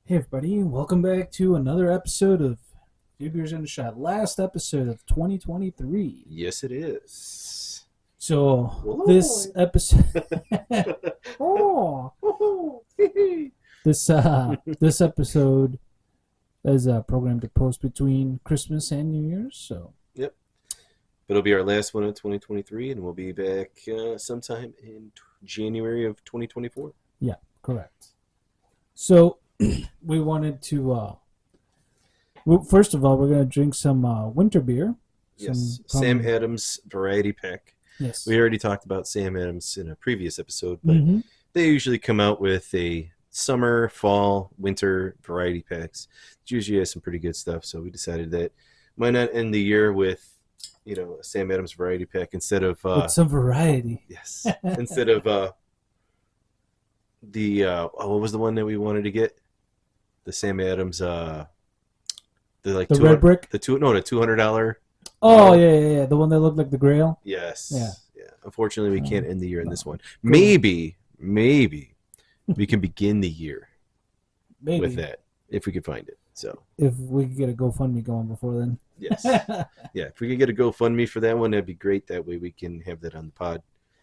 Hey everybody, welcome back to another episode of Few Beers and a Shot. Last episode of 2023. Yes, it is. So Well, this boy. episode, oh, this episode is programmed to post between Christmas and New Year's. So Yep. It'll be our last one of 2023, and we'll be back sometime in January of 2024. yeah, correct. So we wanted to. First of all, we're gonna drink some winter beer. Yes, Some Sam Adams Variety Pack. yes. We already talked about Sam Adams in a previous episode, but Mm-hmm. they usually come out with a summer, fall, winter variety packs. It usually has some pretty good stuff, so we decided that why not end the year with, a Sam Adams Variety Pack instead of With some variety. yes, instead of what was the one that we wanted to get? The Sam Adams the like The two red brick. the $200. Oh yeah. The one that looked like the Grail. Yes. Yeah. Yeah. Unfortunately, we can't end the year in No. this one. Maybe we can begin the year Maybe with that if we could find it. So if we could get a GoFundMe going before then. yes, yeah. If we could get a GoFundMe for that one, that'd be great. That way we can have that on the pod.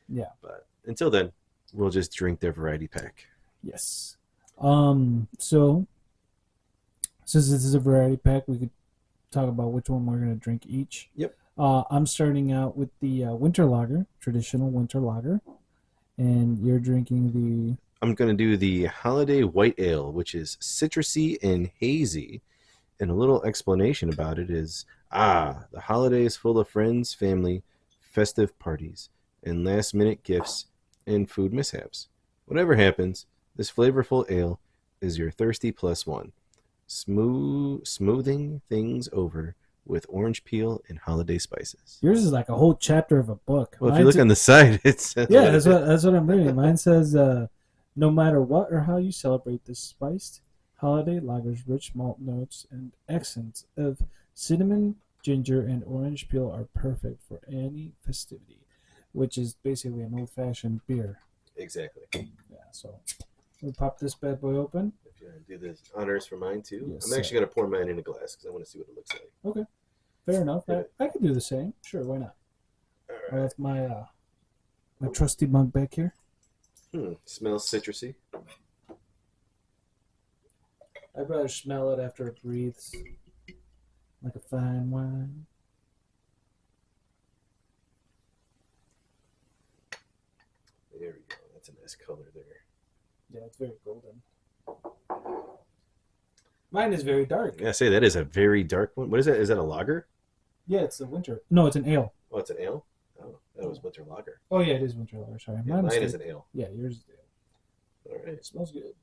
Yeah. But until then, we'll just drink their variety pack. Yes. So since this is a variety pack, we could talk about which one we're gonna drink each. Yep. I'm starting out with the winter lager, traditional winter lager, and you're drinking I'm going to do the Holiday White Ale, which is citrusy and hazy. And a little explanation about it is the holiday is full of friends, family, festive parties, and last minute gifts and food mishaps. Whatever happens, this flavorful ale is your thirsty plus one, smoothing things over with orange peel and holiday spices. yours is like a whole chapter of a book. Well, if you look on the side, it says Yeah, that's what I'm reading. Mine says, no matter what or how you celebrate this spiced holiday lager's rich malt notes and accents of cinnamon, ginger, and orange peel are perfect for any festivity, which is basically an old-fashioned beer. Exactly. Yeah, so we pop this bad boy open. If you want to do the honors for mine too, Yes, I'm actually going to pour mine in a glass because I want to see what it looks like. Okay, fair enough. Yeah. I could do the same. Sure, why not? All I right. have my trusty mug back here. Smells citrusy. I'd rather smell it after it breathes like a fine wine. There we go. That's a nice color there. Yeah, it's very golden. Mine is very dark. Yeah, I say that is a very dark one. What is that? Is that a lager? Yeah, it's the winter. No, it's an ale. Oh, it's an ale. Oh, that was winter lager. Oh yeah, it is winter lager. Sorry, Yeah, my mine mistake. is an ale. Yeah, yours is the ale. All right. It smells good.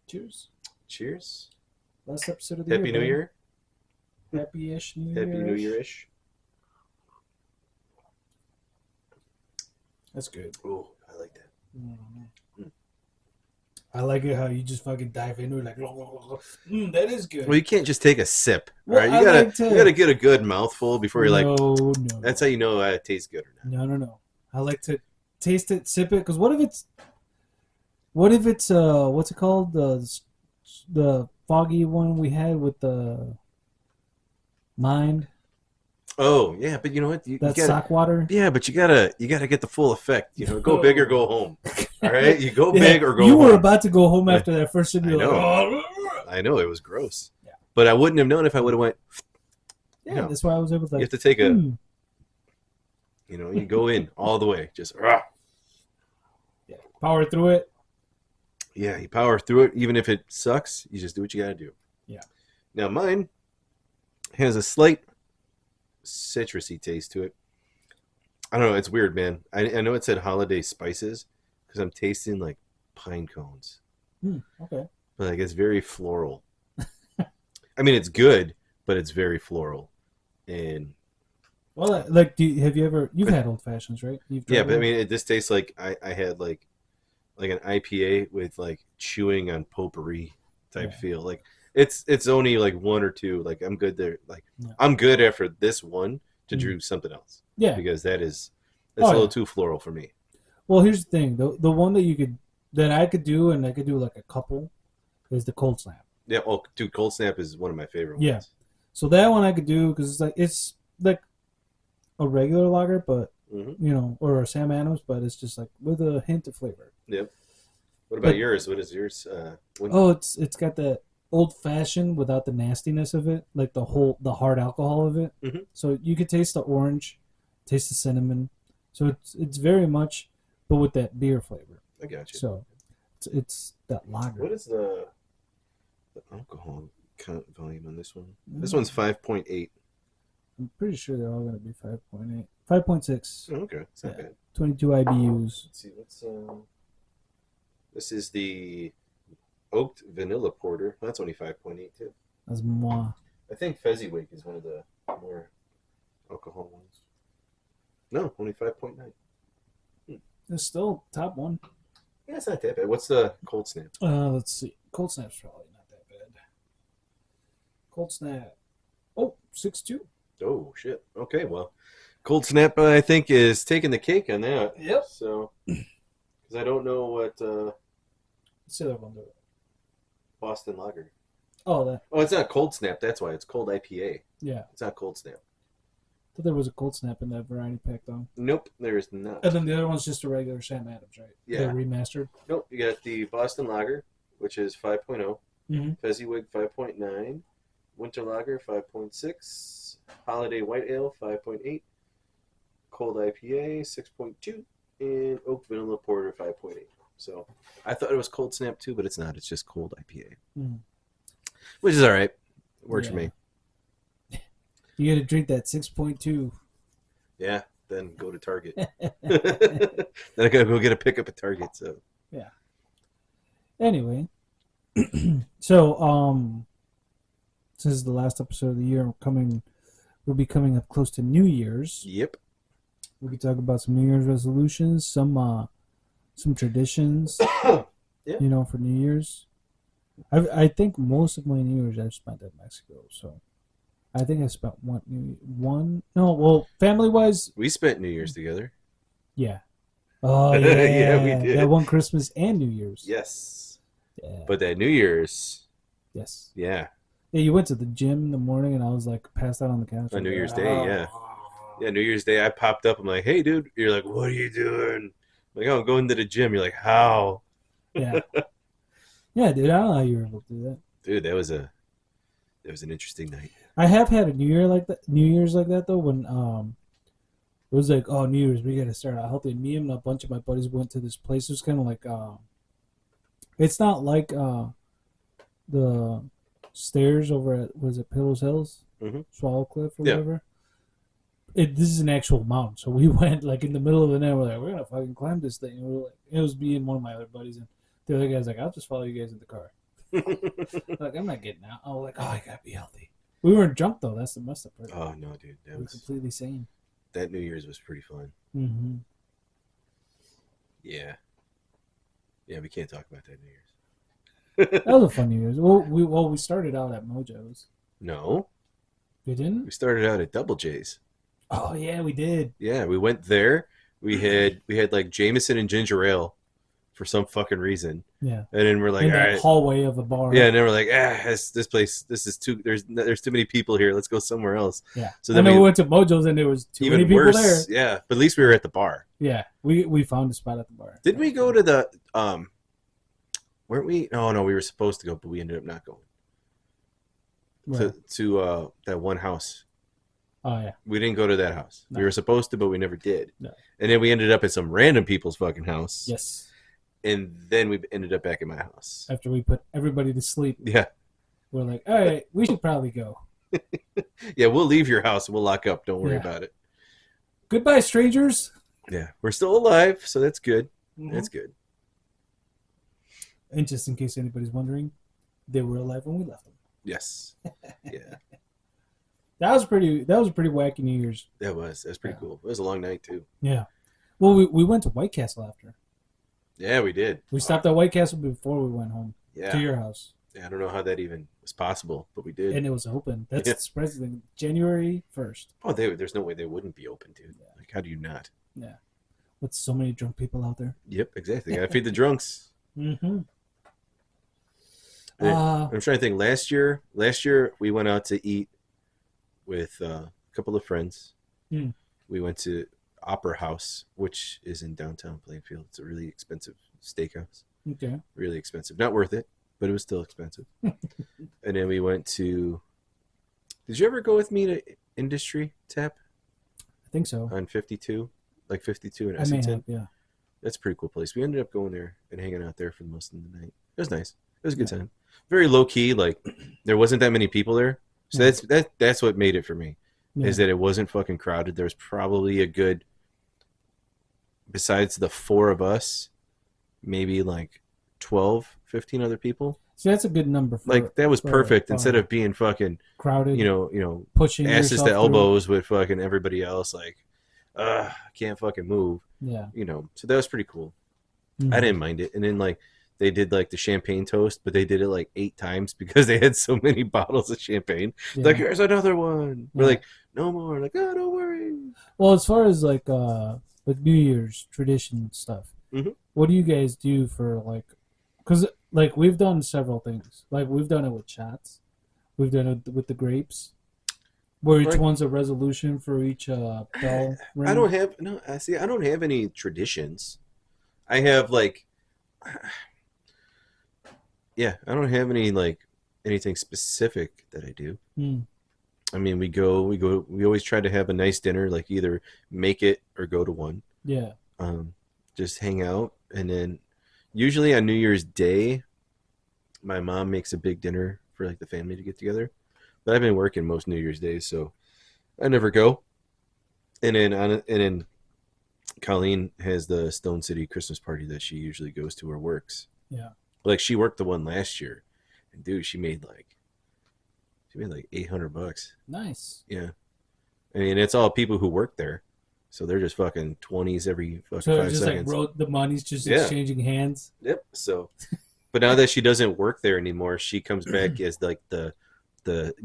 Cheers. Cheers. Last episode of the Happy year. New Year. Happy-ish New Year. Happy New Year-ish. That's good. Oh, I like that. I like it how you just fucking dive into it like, that is good. Well, you can't just take a sip, Well, right? I You gotta like to- you gotta get a good mouthful before you're like. no. That's how you know it tastes good or not. No. I like to taste it, sip it, because what if it's what's it called, the foggy one we had with the mind, Oh yeah, but you know what? You that gotta, sock water. yeah, but you gotta get the full effect. Go big or go home. All right, you go Yeah, big or go you home. were about to go home after that first sip. I You're like, know. oh. I know it was gross. Yeah. But I wouldn't have known if I would have went. Yeah, No. that's why I was able to. You Like, have to take a. hmm. You go in all the way. Just rah. Yeah, power through it. Yeah, you power through it. Even if it sucks, you just do what you gotta do. Yeah. Now mine has a slight citrusy taste to it. I don't know. It's weird, man. I know it said holiday spices because I'm tasting like pine cones, Okay. but like it's very floral. I mean, it's good, but it's very floral, and Well, like, you've had old fashions, right? yeah. tried But I them? mean, this tastes like I had like an IPA with like chewing on potpourri type Yeah. feel. Like it's only like one or two. Like I'm good there. Like Yeah. I'm good after this one to Mhm. do something else Yeah. because that's Oh, a little yeah. too floral for me. Well, here's the thing. The one that I could do, and I could do like a couple, is the cold slam. Yeah. Oh, dude, Cold Snap is one of my favorite Yeah. ones. So that one I could do because it's like a regular lager, but Mm-hmm. or a Sam Adams, but it's just like with a hint of flavor. Yep. What about But yours? What is yours? oh, it's got that old fashioned without the nastiness of it, like the hard alcohol of it. Mm-hmm. So you could taste the orange, taste the cinnamon. So it's very much, but with that beer flavor. I got you. So it's that lager. What is the alcohol count volume on this one? This Mm, one's 5.8. I'm pretty sure they're all going to be 5.8, 5.6. Oh, okay, it's not Yeah, bad. 22 IBUs. Let's see. This is the oaked vanilla porter. That's only 5.8 too. That's moi. I think Fezziwig is one of the more alcohol ones. No, only 5.9. It's still top one. Yeah, it's not that bad. What's the Cold Snap? Let's see. Cold Snap's probably not that bad. Cold Snap. Oh, 6.2. Oh shit. Okay, well, Cold Snap I think is taking the cake on that. Yep. So, because I don't know what Let's see that one do it. Boston Lager. Oh, that. Oh, it's not Cold Snap. That's why it's Cold IPA. Yeah. It's not Cold Snap. I thought there was a Cold Snap in that variety pack, though. Nope, there is not. And then the other one's just a regular Sam Adams, right? Yeah. The remastered. Nope, you got the Boston Lager, which is 5.0, Mm-hmm. Fezziwig 5.9, Winter Lager 5.6, Holiday White Ale 5.8, Cold IPA 6.2, and Oak Vanilla Porter 5.8. So I thought it was Cold Snap too, but it's not. It's just Cold IPA, Mm. which is all right. Works for Yeah. me. You got to drink that 6.2. Yeah, then go to Target. Then I gotta go get a pickup at Target. So Yeah. Anyway, so this is the last episode of the year. We'll be coming up close to New Year's. yep. We can talk about some New Year's resolutions, some traditions, Yeah. for New Year's. I think most of my New Year's I've spent in Mexico, so I think I spent family wise, We spent New Year's together. yeah. Oh Yeah, we yeah, did. that one Christmas and New Year's. Yes. Yeah. But that New Year's, Yes. yeah. Yeah, you went to the gym in the morning, and I was like passed out on the couch. On New Like, Year's Day, yeah. Yeah, New Year's Day, I popped up. I'm like, hey, dude. You're like, what are you doing? I'm like, oh, I'm going to the gym. You're like, how? Yeah. Yeah, dude. I don't know how you were able to do that. Dude, that was an interesting night. I have had a New Year's like that though. When it was like, oh, New Year's, we got to start out healthy. And me and a bunch of my buddies went to this place. It was kind of like, it's not like the stairs over at was it Pillows Hills, Mhm. Swallow Cliff or Yeah. whatever. This is an actual mountain, so we went like in the middle of the night. We're like, we're gonna fucking climb this thing. And we're like, it was me and one of my other buddies, and the other guy's like, I'll just follow you guys in the car. Like, I'm not getting out. I was like, oh, I gotta be healthy. We weren't drunk though. That's the messed up part. Oh, no, dude. We were completely sane. That New Year's was pretty fun. Mm-hmm. Yeah. Yeah, we can't talk about that New Year's. That was a fun New Year's. We started out at Mojo's. No. We didn't? We started out at Double J's. Oh yeah, we did. Yeah, we went there. We had like Jameson and ginger ale for some fucking reason. Yeah. And then we're like, in all that right. hallway of the bar. Yeah, and then we're like, this place, this is too. There's too many people here. Let's go somewhere else. Yeah. So then then we we went to Mojo's and there was too even many people worse. there. Yeah, but at least we were at the bar. Yeah. We found a spot at the bar. Didn't we go to the weren't we? No, we were supposed to go, but we ended up not going Where? to that one house. Oh yeah. We didn't go to that house. No. We were supposed to, but we never did. No. And then we ended up at some random people's fucking house. Yes. And then we ended up back at my house. After we put everybody to sleep, Yeah. we're like, all right, we should probably go. Yeah, we'll leave your house and we'll lock up. Don't worry Yeah. about it. Goodbye, strangers. Yeah. We're still alive, so that's good. Mm-hmm. That's good. And just in case anybody's wondering, they were alive when we left them. Yes. Yeah. That was a pretty wacky New Year's. That was pretty Yeah. cool. It was a long night too. Yeah. Well, we went to White Castle after. Yeah, we did. We stopped at White Castle before we went home to Yeah. your house, Yeah, I don't know how that even was possible, but we did. and it was open. That's Yeah. the surprising thing. January 1st. Oh, there's no way they wouldn't be open, dude. Yeah. Like, how do you not? Yeah. With so many drunk people out there. Yep, exactly. Gotta feed the drunks. Mm-hmm. I'm trying to think. Last year we went out to eat with a couple of friends. hmm, We went to Opera House, which is in downtown Plainfield. It's a really expensive steakhouse. okay. Really expensive. Not worth it, but it was still expensive. And then we went to. Did you ever go with me to Industry Tap I think so. on 52, like 52 and I may have, Essington? yeah. That's a pretty cool place. We ended up going there and hanging out there for most of the night. It was nice. It was a good Yeah. time. Very low key. Like there wasn't that many people there, so Yeah. that's what made it for me. Yeah. Is that it wasn't fucking crowded. There was probably a good, besides the four of us, maybe like 12, 15 other people. So that's a good number Like that was for a perfect. Instead party. of being fucking, Crowded, pushing asses to yourself through. elbows with fucking everybody else. Like, I can't fucking move. Yeah. So that was pretty cool. I Mhm. didn't mind it. And then like they did like the champagne toast, but they did it like 8 times because they had so many bottles of champagne. Yeah. Like, here's another one. We're Yeah. like, no more. Like, oh, don't worry. Well, as far as like New Year's tradition stuff, Mhm. what do you guys do for like? Because like we've done several things. Like we've done it with shots. We've done it with the grapes, where each Like, one's a resolution for each bell ring. I don't have no. I see. I don't have any traditions. I have like, yeah, I don't have any like anything specific that I do. Hmm. I mean, we always try to have a nice dinner, like either make it or go to one. Yeah. Um, just hang out, and then usually on New Year's Day, my mom makes a big dinner for like the family to get together. But I've been working most New Year's days, so I never go. And then Colleen has the Stone City Christmas party that she usually goes to or works. Yeah. Like she worked the one last year, and dude, she made like $800. Nice. Yeah, I mean it's all people who work there, so they're just fucking 20s every fucking So it's five just like seconds. the money's just Yeah. exchanging hands. Yep. So, but now that she doesn't work there anymore, she comes back as like the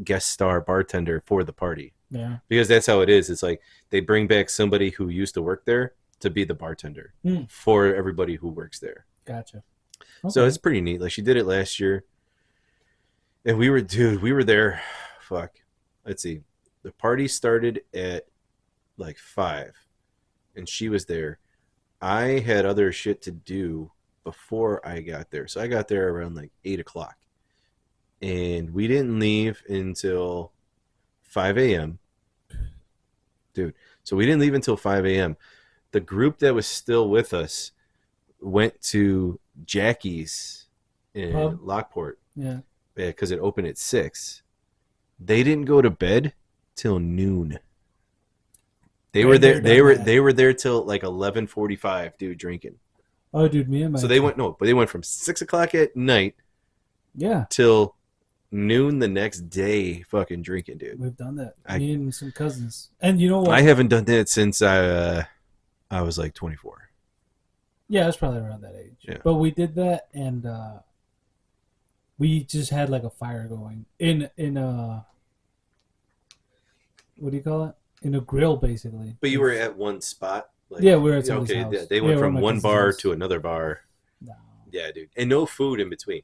guest star bartender for the party Yeah. because that's how it is. It's like they bring back somebody who used to work there to be the bartender Hmm. for everybody who works there. Gotcha. So Okay. it's pretty neat. Like she did it last year, and we were there. Fuck. Let's see. The party started at like 5, and she was there. I had other shit to do before I got there, so I got there around like 8 o'clock, and we didn't leave until 5 a.m. Dude. So we didn't leave until 5 a.m. The group that was still with us went to Jackie's in Pub? Lockport. Yeah. Yeah, because it opened at 6. They didn't go to bed till noon. They were Been there. there, They done were that. they were there till like 11:45, dude, drinking. Oh, dude, me and my So they went no, but they went from 6 o'clock at night yeah, till noon the next day, fucking drinking, dude. we've done that. I Me and some cousins, and you know I what? haven't done that since I was like 24. Yeah, it's probably around that age. Yeah. But we did that, and we just had like a fire going in a what do you call it? In a grill, basically. But you were at one spot. Like, Yeah, we were at somebody's okay. house. Yeah, they Yeah, went we're at from my one cousin's bar house. to another bar. No. Yeah, dude, and no food in between.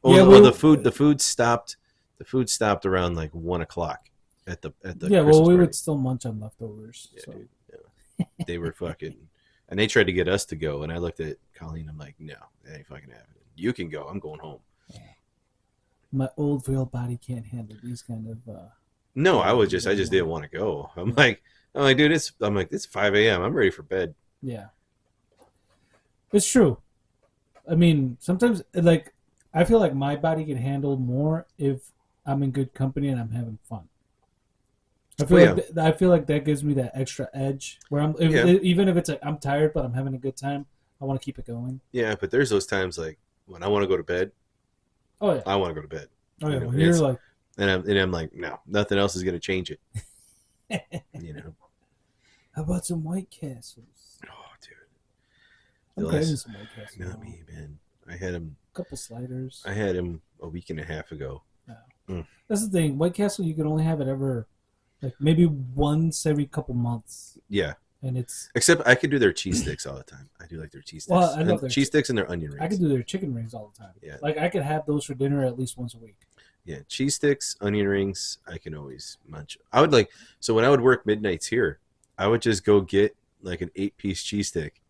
Yeah, The food stopped. The food stopped around like 1 o'clock at the Yeah, Christmas well, we party. would still munch on leftovers. Yeah, So. dude. Yeah. They were fucking, and they tried to get us to go, and I looked at Colleen. I'm like, no, that ain't fucking happening. You can go. I'm going home. My old frail body can't handle these kind of. No, I just didn't want to go. I'm like, dude, it's 5 a.m. I'm ready for bed. Yeah. It's true. I mean, sometimes like I feel like my body can handle more if I'm in good company and I'm having fun. I feel like that gives me that extra edge where even if it's like I'm tired but I'm having a good time, I want to keep it going. Yeah, but there's those times like when I want to go to bed. Oh yeah. I want to go to bed. Oh yeah. You know, When you're like, and I'm like, no, nothing else is gonna change it. You know. how about some White Castles? Oh, dude. I'm craving some White Castles. Not me, man. I had him. A couple sliders. I had him a week and a half ago. That's the thing. White Castle, you can only have it ever, like maybe once every couple months. Yeah. and it's Except I could do their cheese sticks all the time. I do like their cheese well, sticks. I love And their cheese sticks and their onion I could rings. do their chicken rings all the time. Yeah. Like I could have those for dinner at least once a week. Yeah. Cheese sticks, onion rings, I can always munch. I would like so when I would work midnights here, I would just go get like an 8-piece cheese stick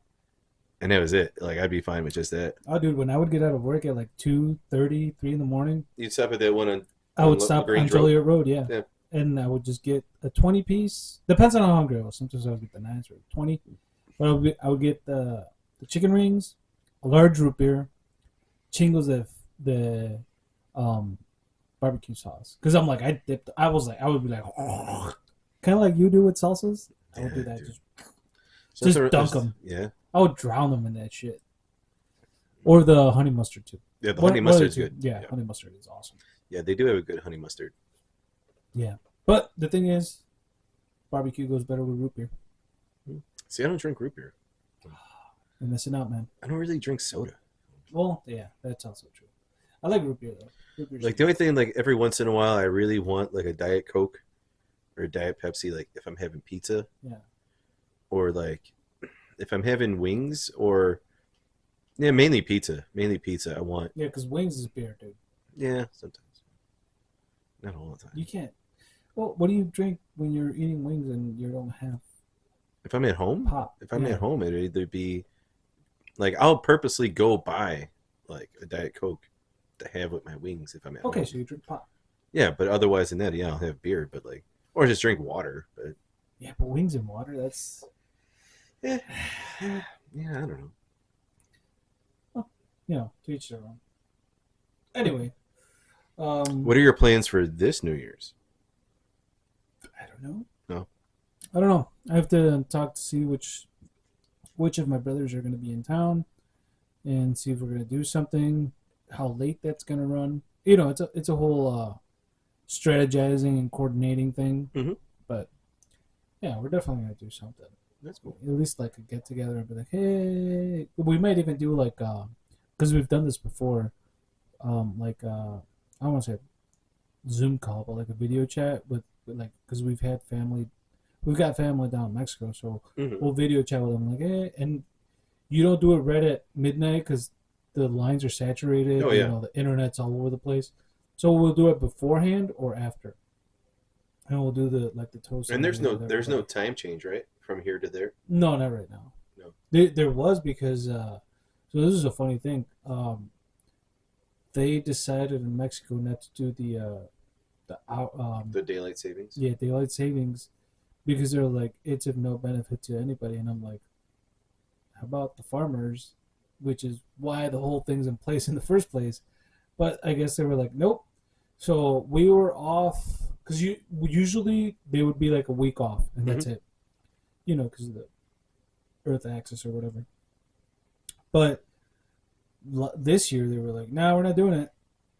and that was it. Like I'd be fine with just that. Oh, dude, when I would get out of work at like 2:30, 3 in the morning, You'd stop at that one on, I would stop on Lagrange Road. Joliet Road, yeah. Yeah. And I would just get a 20 piece. Depends on how hungry I was. Sometimes I would get the 9s or 20. But I would get the chicken rings, a large root beer, chingos of the barbecue sauce. Because I'm like, I would be like, kind of like you do with salsas. I would Yeah, do that. dude. Just dunk them. Yeah. I would drown them in that shit. Or the honey mustard too. Yeah, the honey mustard's good. Yeah, honey mustard is awesome. Yeah, they do have a good honey mustard. Yeah. But the thing is, barbecue goes better with root beer. See, I don't drink root beer. You're missing out, man. I don't really drink soda. Well, yeah, that's also true. I like root beer though. Root beer's Like the only thing, like every once in a while, I really want like a Diet Coke or a Diet Pepsi. Like if I'm having pizza, yeah. or like if I'm having wings, or yeah, mainly pizza. Mainly pizza. I want. Yeah, because wings is beer, dude. Yeah, sometimes. Not all the time. You can't. Well, what do you drink when you're eating wings and you don't have If I'm at home, pop? if I'm Yeah. at home, it'd either be like I'll purposely go buy like a Diet Coke to have with my wings if I'm at Okay, home. so you drink pop. Yeah, but otherwise than that, yeah, I'll have beer, but like or just drink water. But Yeah, but wings and water, that's yeah, yeah, I don't know. to each their own. Anyway, What are your plans for this New Year's? I don't know. No. I don't know. I have to talk to see which of my brothers are going to be in town, and see if we're going to do something. How late that's going to run. It's a whole strategizing and coordinating thing. Mhm. But yeah, we're definitely going to do something. That's cool. At least like a get together and be like, hey, we might even do like because we've done this before, like I don't want to say Zoom call, but like a video chat with like because we've got family down in Mexico, so Mhm. we'll video chat with them like, hey, and you don't do it right at midnight because the lines are saturated. Oh, yeah. The internet's all over the place, so we'll do it beforehand or after, and we'll do the toast. And there's no with time change, right? From here to there. no, not right now. No. There was because so this is a funny thing. They decided in Mexico not to do The daylight savings. daylight savings because they're like it's of no benefit to anybody, and I'm like, how about the farmers, which is why the whole thing's in place in the first place. But I guess they were like, nope. So we were off because usually they would be like a week off, and that's it. Because of the Earth axis or whatever. But this year they were like, "No, we're not doing it."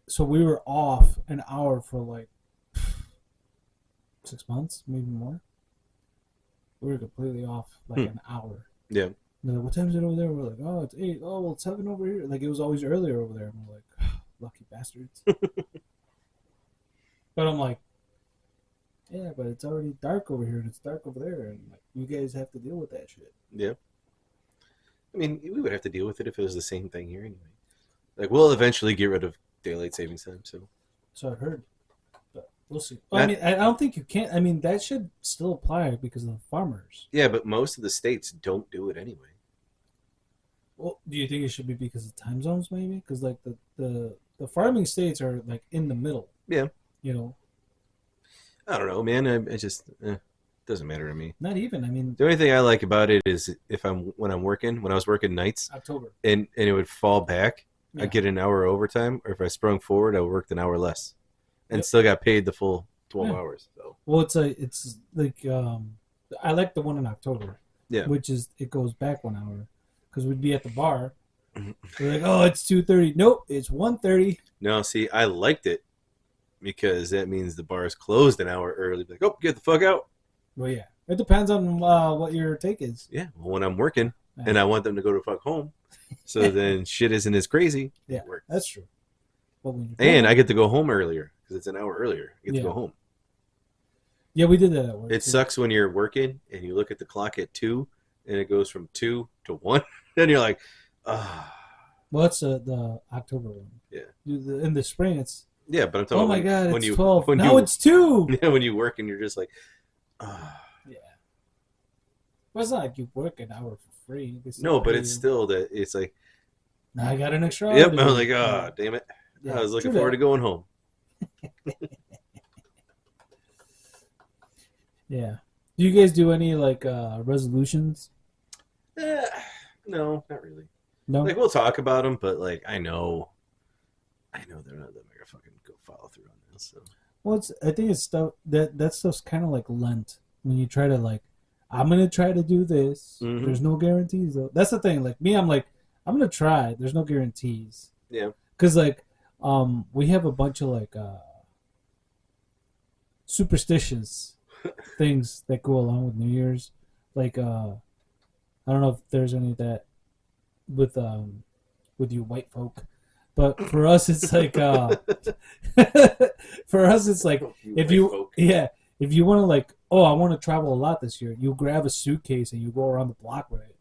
So we were off an hour for like 6 months, maybe more. We were completely off like an hour. Yeah. And they're like, what time is it over there? We're like, oh, it's 8. Oh, well, it's 7 over here. Like it was always earlier over there. And we're like, lucky bastards. But I'm like, yeah, but it's already dark over here and it's dark over there, and like you guys have to deal with that shit. Yeah. I mean, we would have to deal with it if it was the same thing here anyway. Like, we'll eventually get rid of daylight savings time, so. So I heard, but we'll see. Well, I mean, I don't think you can. I mean, that should still apply because of the farmers. Yeah, but most of the states don't do it anyway. Well, do you think it should be because of time zones, maybe? Because like the farming states are like in the middle. Yeah. I don't know, man. I just doesn't matter to me. Not even. I mean, the only thing I like about it is when I was working nights, October, and it would fall back, yeah. I'd get an hour overtime, or if I sprung forward, I worked an hour less, and still got paid the full 12 hours. So. Well, it's like I like the one in October. Yeah. Which is it goes back 1 hour because we'd be at the bar. We're like, oh, it's 2:30. Nope, it's 1:30. No, see, I liked it because that means the bar is closed an hour early. Like, oh, get the fuck out. Well, yeah, it depends on what your take is. Yeah, well, when I'm working and I want them to go to fuck home, so then shit isn't as crazy. Yeah, that's true. But and I get to go home earlier because it's an hour earlier. I get to go home. Yeah, we did that at work It too. sucks when you're working and you look at the clock at 2 and it goes from 2 to 1 and you're like, ah, Well, that's the October one. yeah. In the spring, it's Yeah, but I'm talking oh about my god, when it's you 12. when Now you it's 2. yeah, when you work and you're just like, ah. Yeah. Well, it's not like you work an hour for free. They still No, but pay it's you. still that it's like, Now I got an extra hour yep. to I'm do. like, Yeah. ah, damn it. I Yeah. was looking True forward to that. going home. Yeah. Do you guys do any like resolutions? Eh, no, not really. No. Like we'll talk about them, but like I know they're not that gonna fucking go follow through on this. So Well, it's I think it's stuff that stuff's kind of like Lent when you try to like I'm gonna try to do this. mm-hmm. There's no guarantees though. That's the thing. Like me, I'm like I'm gonna try. There's no guarantees Yeah, because like we have a bunch of like superstitious things that go along with New Year's. Like I don't know if there's any of that with you white folk, but for us it's like for us it's like you if white you folk. yeah if you want to like oh I want to travel a lot this year, you grab a suitcase and you go around the block with it,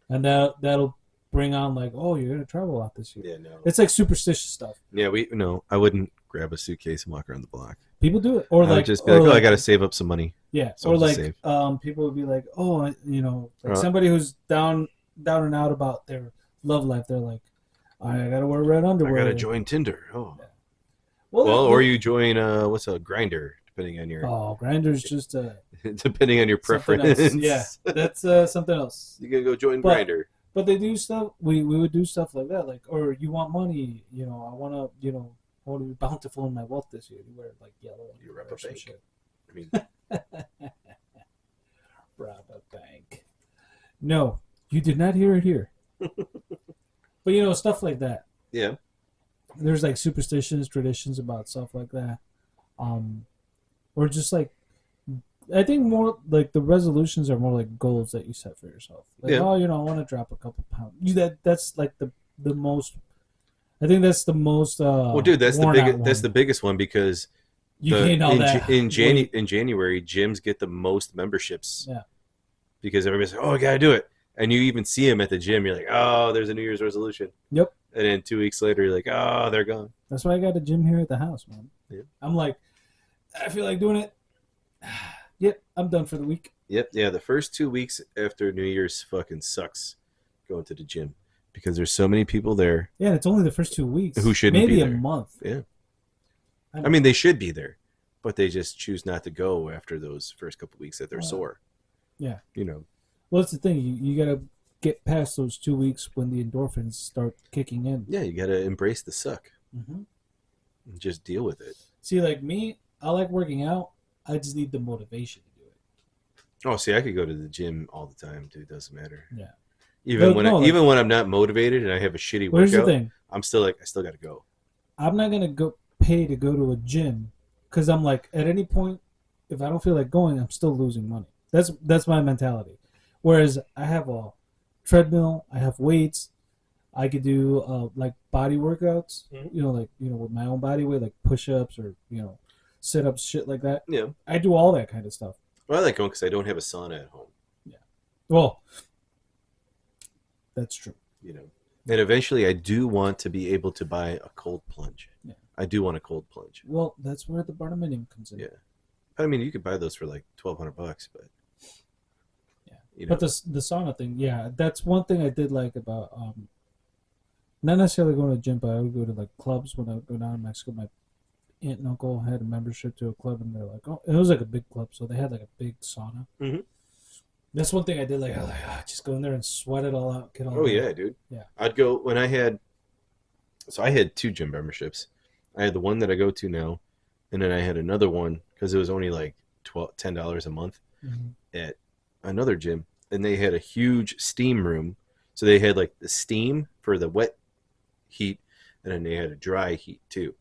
and that'll bring on like oh you're gonna travel a lot this year. Yeah, no. It's like superstitious stuff. Yeah, we no. I wouldn't grab a suitcase and walk around the block. People do it, or I would like just be like, oh, I got to save up some money. yeah, or Something to like save. people would be like, oh, you know, like Uh, somebody who's down and out about their love life. They're like, I gotta wear red I underwear. got to join Tinder. Oh, Yeah. well, or you join what's a grinder, depending on your oh, Grinder's just depending on your something else. preference. Yeah, that's something else. You can go join But grinder. but they do stuff. We would do stuff like that. Like, or you want money? You know, I wanna I want to be bountiful in my wealth this year. You wear like yellow. You rob a bank. Shit. I mean, Rob a bank. No, you did not hear it here. But stuff like that. yeah, There's like superstitions, traditions about stuff like that. Or just like I think more like the resolutions are more like goals that you set for yourself. Like, yeah. oh, I want to drop a couple pounds. That's like the most. I think that's the most. Well, dude, that's the worn out biggest. one. That's the biggest one because You gain all that in weight. January, gyms get the most memberships Yeah. because everybody's like, oh, I gotta do it, and you even see them at the gym. You're like, oh, there's a New Year's resolution. Yep. And then 2 weeks later, you're like, oh, they're gone. That's why I got a gym here at the house, man. Yeah. I'm like, I feel like doing it. Yep, I'm done for the week. Yep. Yeah. The first 2 weeks after New Year's fucking sucks going to the gym because there's so many people there Yeah, it's only the first 2 weeks. who shouldn't maybe be a there. month. Yeah. I mean, they should be there, but they just choose not to go after those first couple weeks that they're sore. Yeah. Well, that's the thing. You got to get past those 2 weeks when the endorphins start kicking in. Yeah, you got to embrace the suck Mm-hmm. and just deal with it. See, like me, I like working out. I just need the motivation to do it. Oh, see, I could go to the gym all the time, dude. It doesn't matter. Yeah. Even like, even when I'm not motivated and I have a shitty here's the workout, thing. I'm still like, I still got to go. I'm not gonna go pay to go to a gym because I'm like, at any point, if I don't feel like going, I'm still losing money. That's my mentality. Whereas I have a treadmill, I have weights, I could do like body workouts. Mm-hmm. With my own body weight, like push-ups or sit ups, shit like that. Yeah. I do all that kind of stuff. Well, I like going because I don't have a sauna at home. Yeah. Well, that's true. And eventually I do want to be able to buy a cold plunge. Yeah. I do want a cold plunge. Well, that's where the barnuminium comes in. Yeah. I mean, you could buy those for like $1,200, but yeah. But the sauna thing, yeah, that's one thing I did like about not necessarily going to the gym, but I would go to like clubs when I would go down to Mexico. My aunt and uncle had a membership to a club, and they're like, oh, it was like a big club, so they had like a big sauna. Mm-hmm. That's one thing I did. Like, I was like, just go in there and sweat it all out. Get all. Oh yeah, dude. Yeah. I'd go when I had. So I had 2 gym memberships. I had the one that I go to now, and then I had another one because it was only like $10 a month at another gym, and they had a huge steam room. So they had like the steam for the wet heat, and then they had a dry heat too.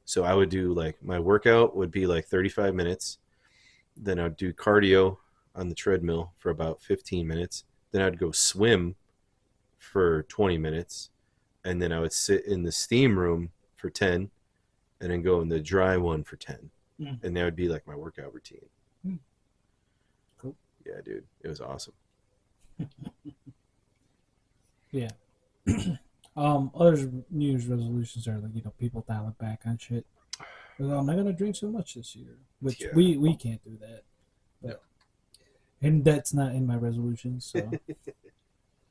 So I would do like my workout would be like 35 minutes. Then I'd do cardio on the treadmill for about 15 minutes. Then I'd go swim for 20 minutes. And then I would sit in the steam room for 10 and then go in the dry one for 10. And that would be like my workout routine. Hmm, cool. Yeah, dude, it was awesome. Yeah. Other New Year's resolutions are like people dialing back on shit. Like, oh, I'm not gonna drink so much this year, which Yeah, we can't do that. no, But and that's not in my resolutions, so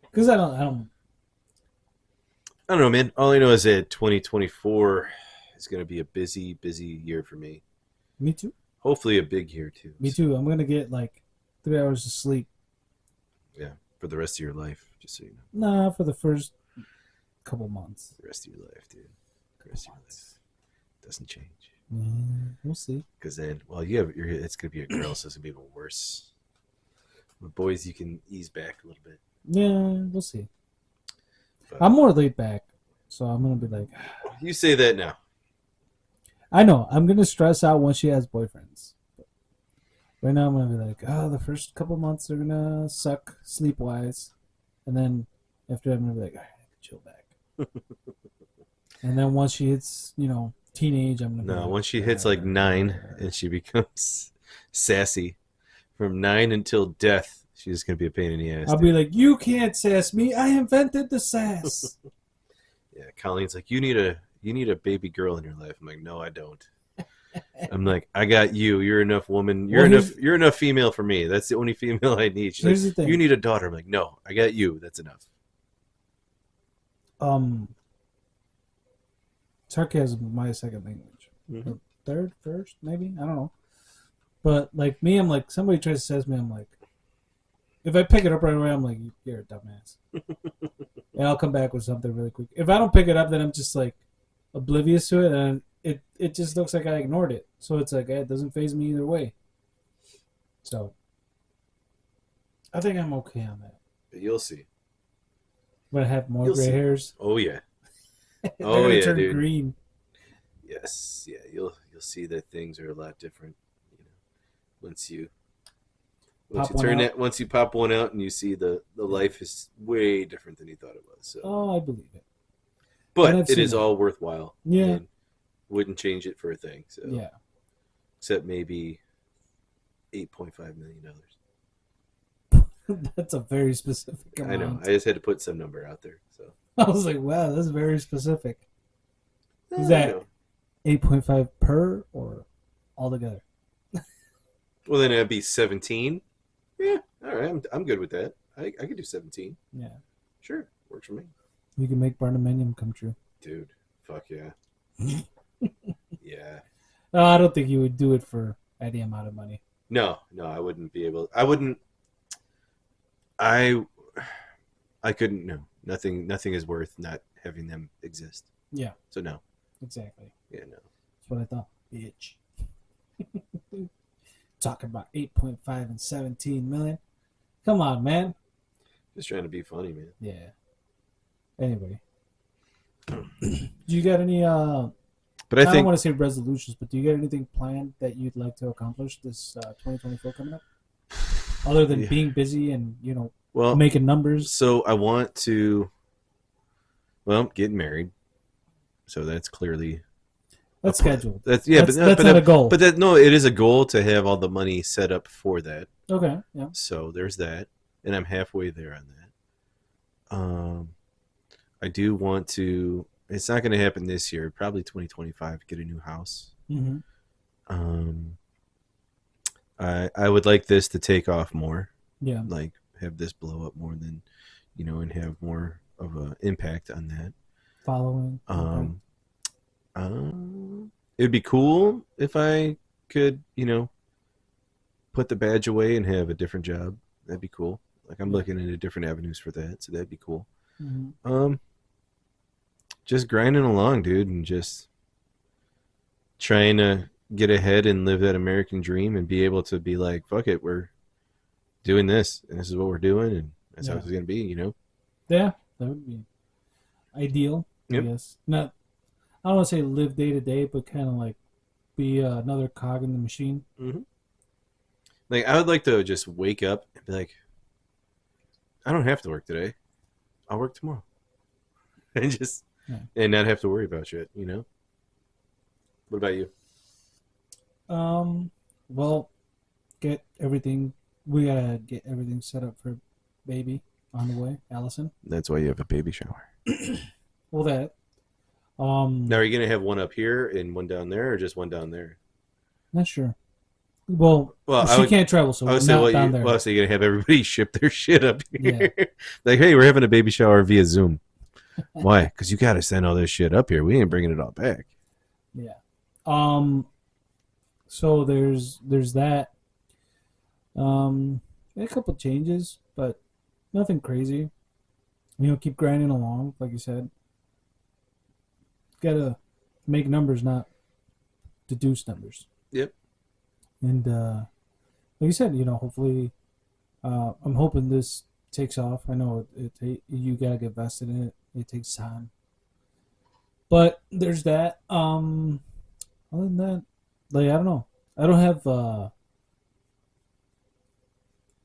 because I don't. I don't know, man. All I know is that 2024 is going to be a busy, busy year for me. Me too. Hopefully, a big year too. Me So, too. I'm gonna get like 3 hours of sleep. yeah, for the rest of your life, just so you know, Nah, for the first couple months. the rest of your life, dude. The Couple rest of your life months. doesn't change. We'll see. Because then, well, you have it's going to be a girl, so it's going to be even worse. With boys, you can ease back a little bit. Yeah, we'll see. But I'm more laid back, so I'm gonna be like, you say that now. I know I'm gonna stress out once she has boyfriends. Right now, I'm gonna be like, oh, the first couple months are gonna suck sleep wise, and then after that, I'm gonna be like, all right, I can chill back. And then once she hits, teenage, I'm gonna be No, like, once she hits like 9 and she becomes sassy, from 9 until death, she's just going to be a pain in the ass, I'll be dude. like, you can't sass me. I invented the sass. Yeah, Colleen's like, you need a baby girl in your life. I'm like, no, I don't. I'm like, I got you. You're enough woman. Well, You're enough female for me. That's the only female I need. She's like, here's the you thing. need a daughter. I'm like, no, I got you. That's enough. Um, Sarcasm is my second language. Mm-hmm. Or third, first, maybe I don't know. But like me, I'm like somebody tries to sass me. I'm like, if I pick it up right away, I'm like, you're a dumbass, and I'll come back with something really quick. If I don't pick it up, then I'm just like oblivious to it, and it just looks like I ignored it. So it's like it doesn't phase me either way. So I think I'm okay on that. But you'll see. When I have more You'll gray see. hairs, Oh yeah. they're Oh gonna yeah, turn dude. green. Yes. Yeah. You'll see that things are a lot different. You know, once Pop you one turn out. that once you pop one out and you see the Yeah. life is way different than you thought it was. So, Oh, I believe it. And but I've it seen is that. all worthwhile, Yeah. and wouldn't change it for a thing. So, Yeah. except maybe $8.5 million. That's a very specific I know. I amount. just had to put some number out there. So, I was like, wow, that's very specific. Is you that know. 8.5 per or altogether? Well, then it'd be 17. Yeah. All right. I'm good with that. I could do 17. Yeah. Sure, works for me, You can make Barnuminium come true. dude. Fuck yeah. Yeah. No, I don't think you would do it for any amount of money. No, no, I wouldn't be able. I wouldn't. I I couldn't. No, nothing is worth not having them exist. Yeah, So no. exactly. Yeah, no. That's what I thought. Bitch. Talking about 8.5 and 17 million. Come on, man. Just trying to be funny, man. Yeah. Anyway, do you got any But I I don't think want to say resolutions, but do you got anything planned that you'd like to accomplish this 2024 coming up? Other than yeah. being busy and, Well, making numbers? so I want to get married. So that's clearly a That's scheduled. that's yeah, That's but not a goal. but that no, it is a goal to have all the money set up for that. Okay, yeah. So there's that, and I'm halfway there on that. I do want to. It's not going to happen this year. Probably 2025. Get a new house. Mm-hmm. Um, I would like this to take off more. Yeah. Like have this blow up more than, and have more of an impact on that. Following. Okay. Um, it would be cool if I could, put the badge away and have a different job. That'd be cool. Like I'm Yeah. looking into different avenues for that, so that'd be cool. Mm-hmm. Just grinding along, dude, and just trying to get ahead and live that American dream and be able to be like, fuck it, we're doing this, and this is what we're doing, and that's how Yeah. it's gonna be. Yeah, that would be ideal, I Yep. guess. Not, I don't want to say live day to day, but kind of like be another cog in the machine. Mm-hmm. Like I would like to just wake up and be like, I don't have to work today. I'll work tomorrow, and just Yeah. and not have to worry about shit. What about you? Well, get everything. We gotta get everything set up for baby on the way, Allison. That's why you have a baby shower. Well, that. Now, are you gonna have one up here and one down there, or just one down there? Not sure. Well, Well, she can't travel, I so would say, not down there. so you're gonna have everybody ship their shit up Yeah, here. Like, hey, we're having a baby shower via Zoom. Why? Because you got to send all this shit up here. We ain't bringing it all back. yeah. Um. So there's that. Um. A couple changes, but nothing crazy. Keep grinding along, like you said. Gotta make numbers, not deduce numbers. Yep. And like you said, hopefully, I'm hoping this takes off. I know you gotta get vested in it. It takes time, but there's that. Other than that, like I don't know. I don't have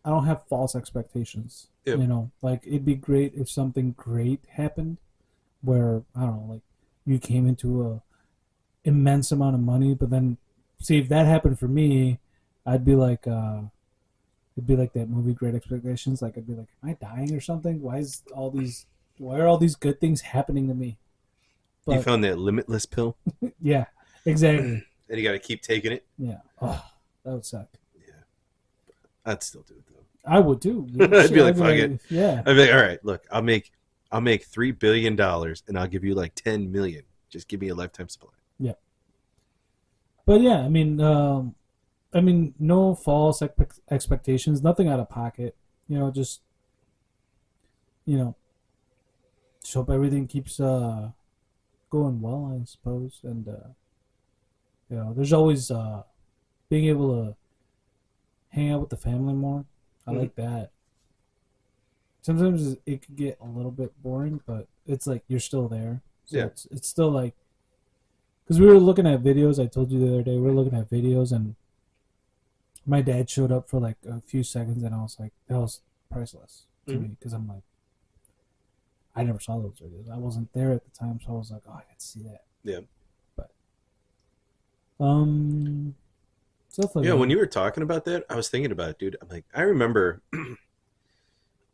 I don't have false expectations. Yep. Like it'd be great if something great happened, where I don't know, like you came into a immense amount of money, but then see if that happened for me, I'd be like, it'd be like that movie Great Expectations. Like I'd be like, am I dying or something? Why are all these good things happening to me? You But found that limitless pill, yeah, exactly. and you got to keep taking it. Yeah. Oh, that would suck. Yeah, I'd still do it though. I would too. I'd be like, fuck it. Yeah. I'd be like, all right, look, I'll make $3 billion, and I'll give you like 10 million. Just give me a lifetime supply. Yeah. But yeah, no false expectations, nothing out of pocket. Just you know, just hope everything keeps going well, I suppose. And there's always being able to hang out with the family more. I like that. Sometimes it could get a little bit boring, but it's like you're still there. So Yeah. it's still like because we were looking at videos. I told you the other day we were looking at videos, and my dad showed up for like a few seconds, and I was like, that was priceless to me because I'm like, I never saw those videos. I wasn't there at the time, so I was like, oh, I got to see that. Yeah. But stuff like Yeah, that. when you were talking about that, I was thinking about it, dude. I'm like, I remember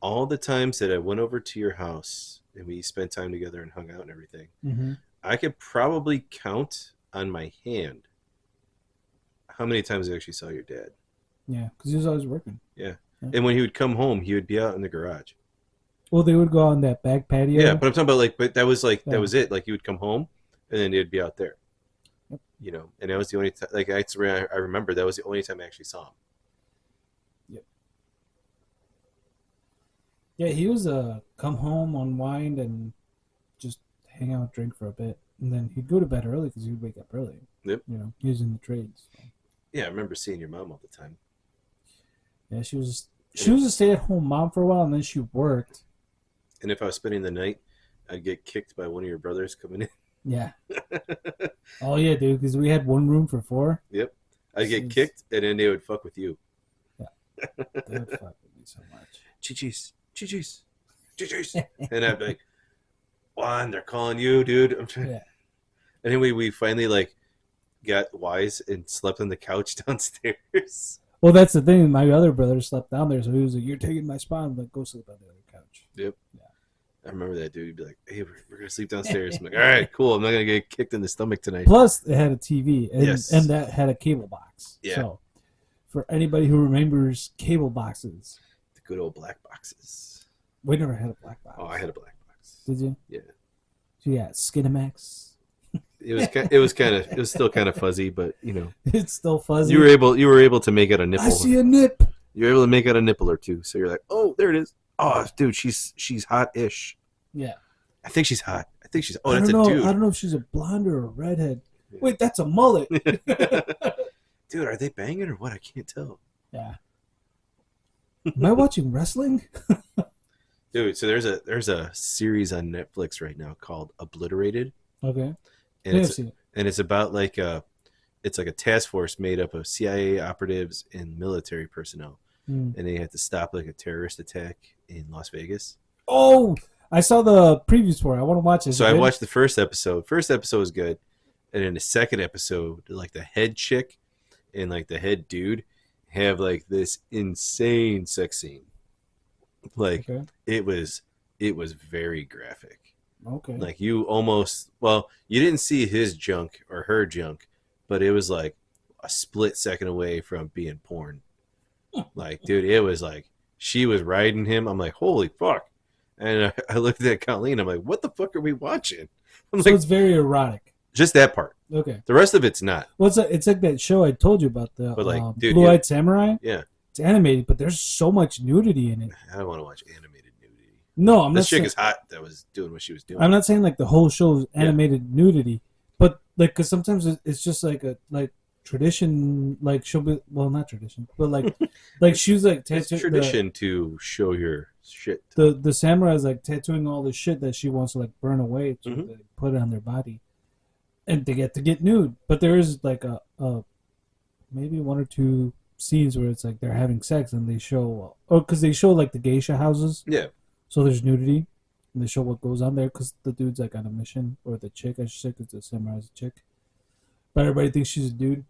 all the times that I went over to your house and we spent time together and hung out and everything. Mm-hmm. I could probably count on my hand how many times I actually saw your dad. Yeah, because he was always working. Yeah. Yeah. And when he would come home, he would be out in the garage. Well, they would go on that back patio. Yeah, but I'm talking about but that was Yeah. that was it. Like he would come home and then he'd be out there. Yep. And that was the only time. Like I remember that was the only time I actually saw him. Yep. Yeah, he was come home, unwind, and just hang out, drink for a bit, and then he'd go to bed early because he'd wake up early. Yep. Using the trades. So. Yeah, I remember seeing your mom all the time. Yeah, she was a stay-at-home mom for a while, and then she worked. And if I was spending the night, I'd get kicked by one of your brothers coming in. Yeah. Oh yeah, dude, because we had one room for 4. Yep. I'd get kicked, and then they would fuck with you. Yeah. They would fuck with me so much. Chi-chis. Chi-chis. Chi-chis. And I'd be like, Juan, they're calling you, dude. I'm trying. Yeah. Anyway, we finally got wise and slept on the couch downstairs. Well, that's the thing. My other brother slept down there, so he was like, "You're taking my spot." I'm like, "Go sleep on the other couch." Yep. Yeah. I remember that dude. He'd be like, "Hey, we're gonna sleep downstairs." I'm like, "All right, cool. I'm not gonna get kicked in the stomach tonight." Plus, it had a TV, and, Yes. and that had a cable box. Yeah. So, for anybody who remembers cable boxes, The good old black boxes. we never had a black box. Oh, I had a black box. Did you? Yeah. So yeah, Skinamax. It was still kind of fuzzy, but It's still fuzzy. you were able to make out a nipple. I see a nip. You were able to make out a nipple or two. So you're like, oh, there it is. Oh, dude, she's hot-ish. Yeah. I think she's hot. I think she's. Oh, I that's don't a know. dude. I don't know if she's a blonde or a redhead. Wait, that's a mullet. Dude, are they banging or what? I can't tell. Yeah. Am I watching wrestling? Dude, so there's a series on Netflix right now called Obliterated, Okay. and Yeah, I've it's seen it. and it's about it's like a task force made up of CIA operatives and military personnel, Mm. and they had to stop like a terrorist attack in Las Vegas. Oh, I saw the previews for it. I want to watch it. So I watched the first episode. First episode was good, and then the second episode, like the head chick and like the head dude, have like this insane sex scene. Like Okay. it was it was very graphic. Okay. Like you almost well, you didn't see his junk or her junk, but it was like a split second away from being porn. Like, dude, it was like she was riding him. I'm like, holy fuck. And I looked at Colleen. I'm like, what the fuck are we watching? I'm So like, it's very erotic. just that part. Okay. The rest of it's not. What's that? It's like that show I told you about, the But like, dude, Blue Eyed Samurai. yeah, It's animated, but there's so much nudity in it. I don't want to watch animated nudity. No, I'm This not chick saying. is hot that was doing what she was I'm doing. not saying like the whole show is Yeah. animated nudity, but like because sometimes it's just like a like tradition. Like she'll be well, not tradition, but like she's like It's tattoo tradition to show your shit. the samurai is like tattooing all the shit that she wants to like burn away to Mhm. like, put it on their body, and they get to get nude. But there is like a maybe one or two scenes where it's like they're having sex and they show because they show like the geisha houses, Yeah. so there's nudity and they show what goes on there because the dude's like on a mission, or the chick I should say, because the samurai's a chick, but everybody thinks she's a dude.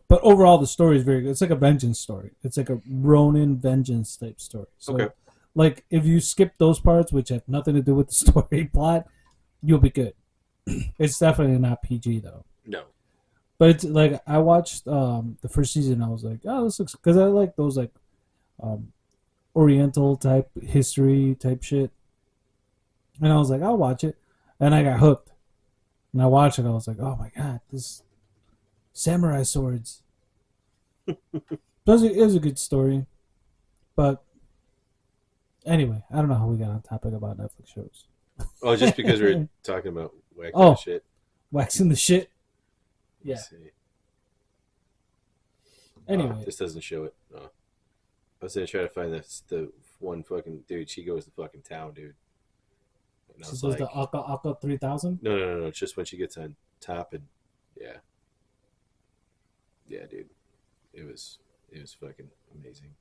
But overall the story is very good. It's like a vengeance story. It's like a Ronin vengeance type story. So Okay. like if you skip those parts which have nothing to do with the story plot, you'll be good. It's definitely not PG though. No. But it's like I watched the first season. I was like, oh, this looks, because I like those like um, Oriental type history type shit, and I was like, I'll watch it, and I got hooked. And I watched it. I was like, oh my god, this samurai swords. It was a good story, but anyway, I don't know how we got on topic about Netflix shows. Oh, just because we're talking about wacky Oh. shit. Waxing the shit. Yeah. Let's see. Anyway, This doesn't show it. No. I was gonna try to find the one fucking dude. She goes to fucking town, dude. And I she was does like, the Aka 3000. no. It's just when she gets on top and yeah, yeah, dude. It was fucking amazing.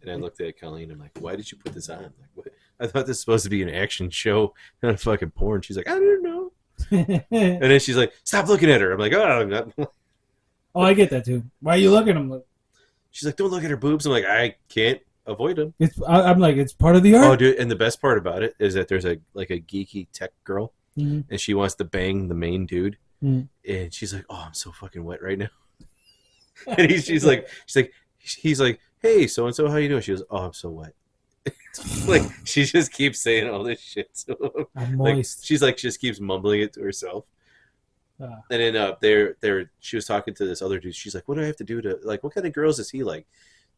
And I looked at Colleen. I'm like, why did you put this on? Like, what? I thought this was supposed to be an action show, not a fucking porn. She's like, I don't know. And then she's like, stop looking at her. I'm like, oh, I'm not. Oh, I get that too. Why are you looking? I'm like, She's like, don't look at her boobs. I'm like, I can't avoid them. I'm like, it's part of the art. Oh, dude! And the best part about it is that there's a geeky tech girl, Mhm. and she wants to bang the main dude, Mhm. and she's like, "Oh, I'm so fucking wet right now." And he's like, "Hey, so and so, how you doing?" She goes, "Oh, I'm so wet." Like she just keeps saying all this shit. So I'm like moist. she's like just keeps mumbling it to herself. Ah. And then she was talking to this other dude. She's like, "What do I have to do to like? What kind of girls is he like?"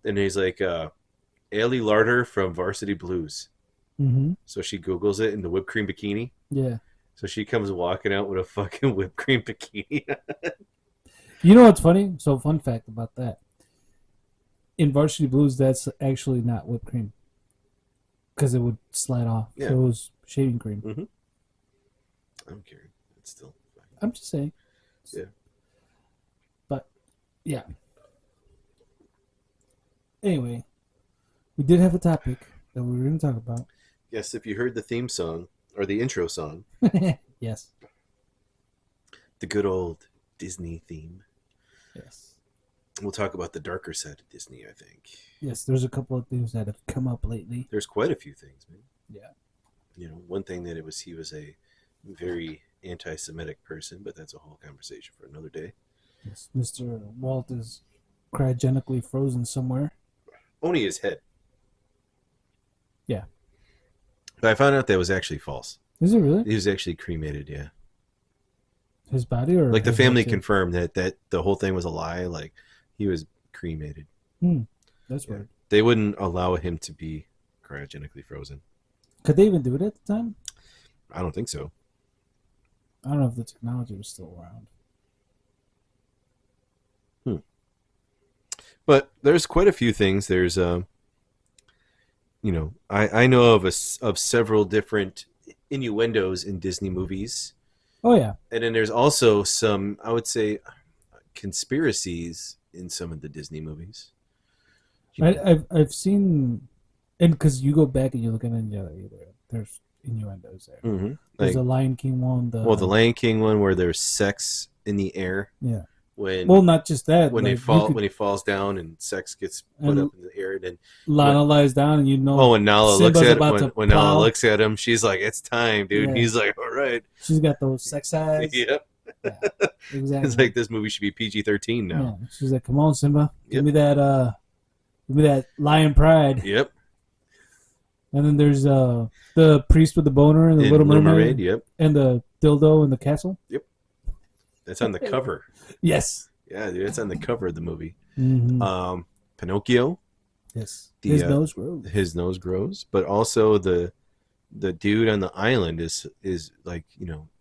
And he's like, "Ailey Larder from Varsity Blues." Mm-hmm. So she Googles it in the whipped cream bikini. Yeah. So she comes walking out with a fucking whipped cream bikini. You know what's funny? So, fun fact about that. In Varsity Blues, that's actually not whipped cream. Because it would slide off. Yeah. So it was shaving cream. Mm-hmm. I don't care. It's still fine. I'm just saying. Yeah. But, yeah. Anyway, we did have a topic that we were going to talk about. Yes, if you heard the theme song or the intro song, Yes. the good old Disney theme, Yes. we'll talk about the darker side of Disney, I think. Yes, there's a couple of things that have come up lately. There's quite a few things, man. Yeah. You know, one thing that he was a very anti-Semitic person, but that's a whole conversation for another day. Yes, Mr. Walt is cryogenically frozen somewhere. Only his head. Yeah. But I found out that was actually false. Is it really? He was actually cremated, yeah. His body, or Like the his family head too? confirmed that the whole thing was a lie. Like he was cremated. That's Yeah. weird. They wouldn't allow him to be cryogenically frozen. Could they even do it at the time? I don't think so. I don't know if the technology was still around. But there's quite a few things. There's I know of several different innuendos in Disney movies. Oh yeah, And then there's also some, I would say, conspiracies in some of the Disney movies. I've seen, and because you go back and you look at it, yeah, there's innuendos there. Mm-hmm. There's Like, a Lion King one. the Lion King one where there's sex in the air. Yeah. when Well, not just that. when they Like you fall could, when he falls down and sex gets put and up in the air, and then when Lana lies down, and you know when Nala looks Simba's at about to when Nala plow. looks at him, she's like, "It's time, dude." And Yeah, he's like, "All right." she's got those sex eyes. Yep. Yeah, It's exactly. like this movie should be PG-13 Yeah, now. she's like, "Come on, Simba, Yep. give me that lion pride." Yep. And then there's the priest with the boner and the In Little Little Mermaid. Mermaid Yep. and the dildo in the castle. Yep. That's on the cover. Yes. Yeah, dude, it's on the cover of the movie. Mm-hmm. Pinocchio. Yes. The His his nose grows, but also the dude on the island is like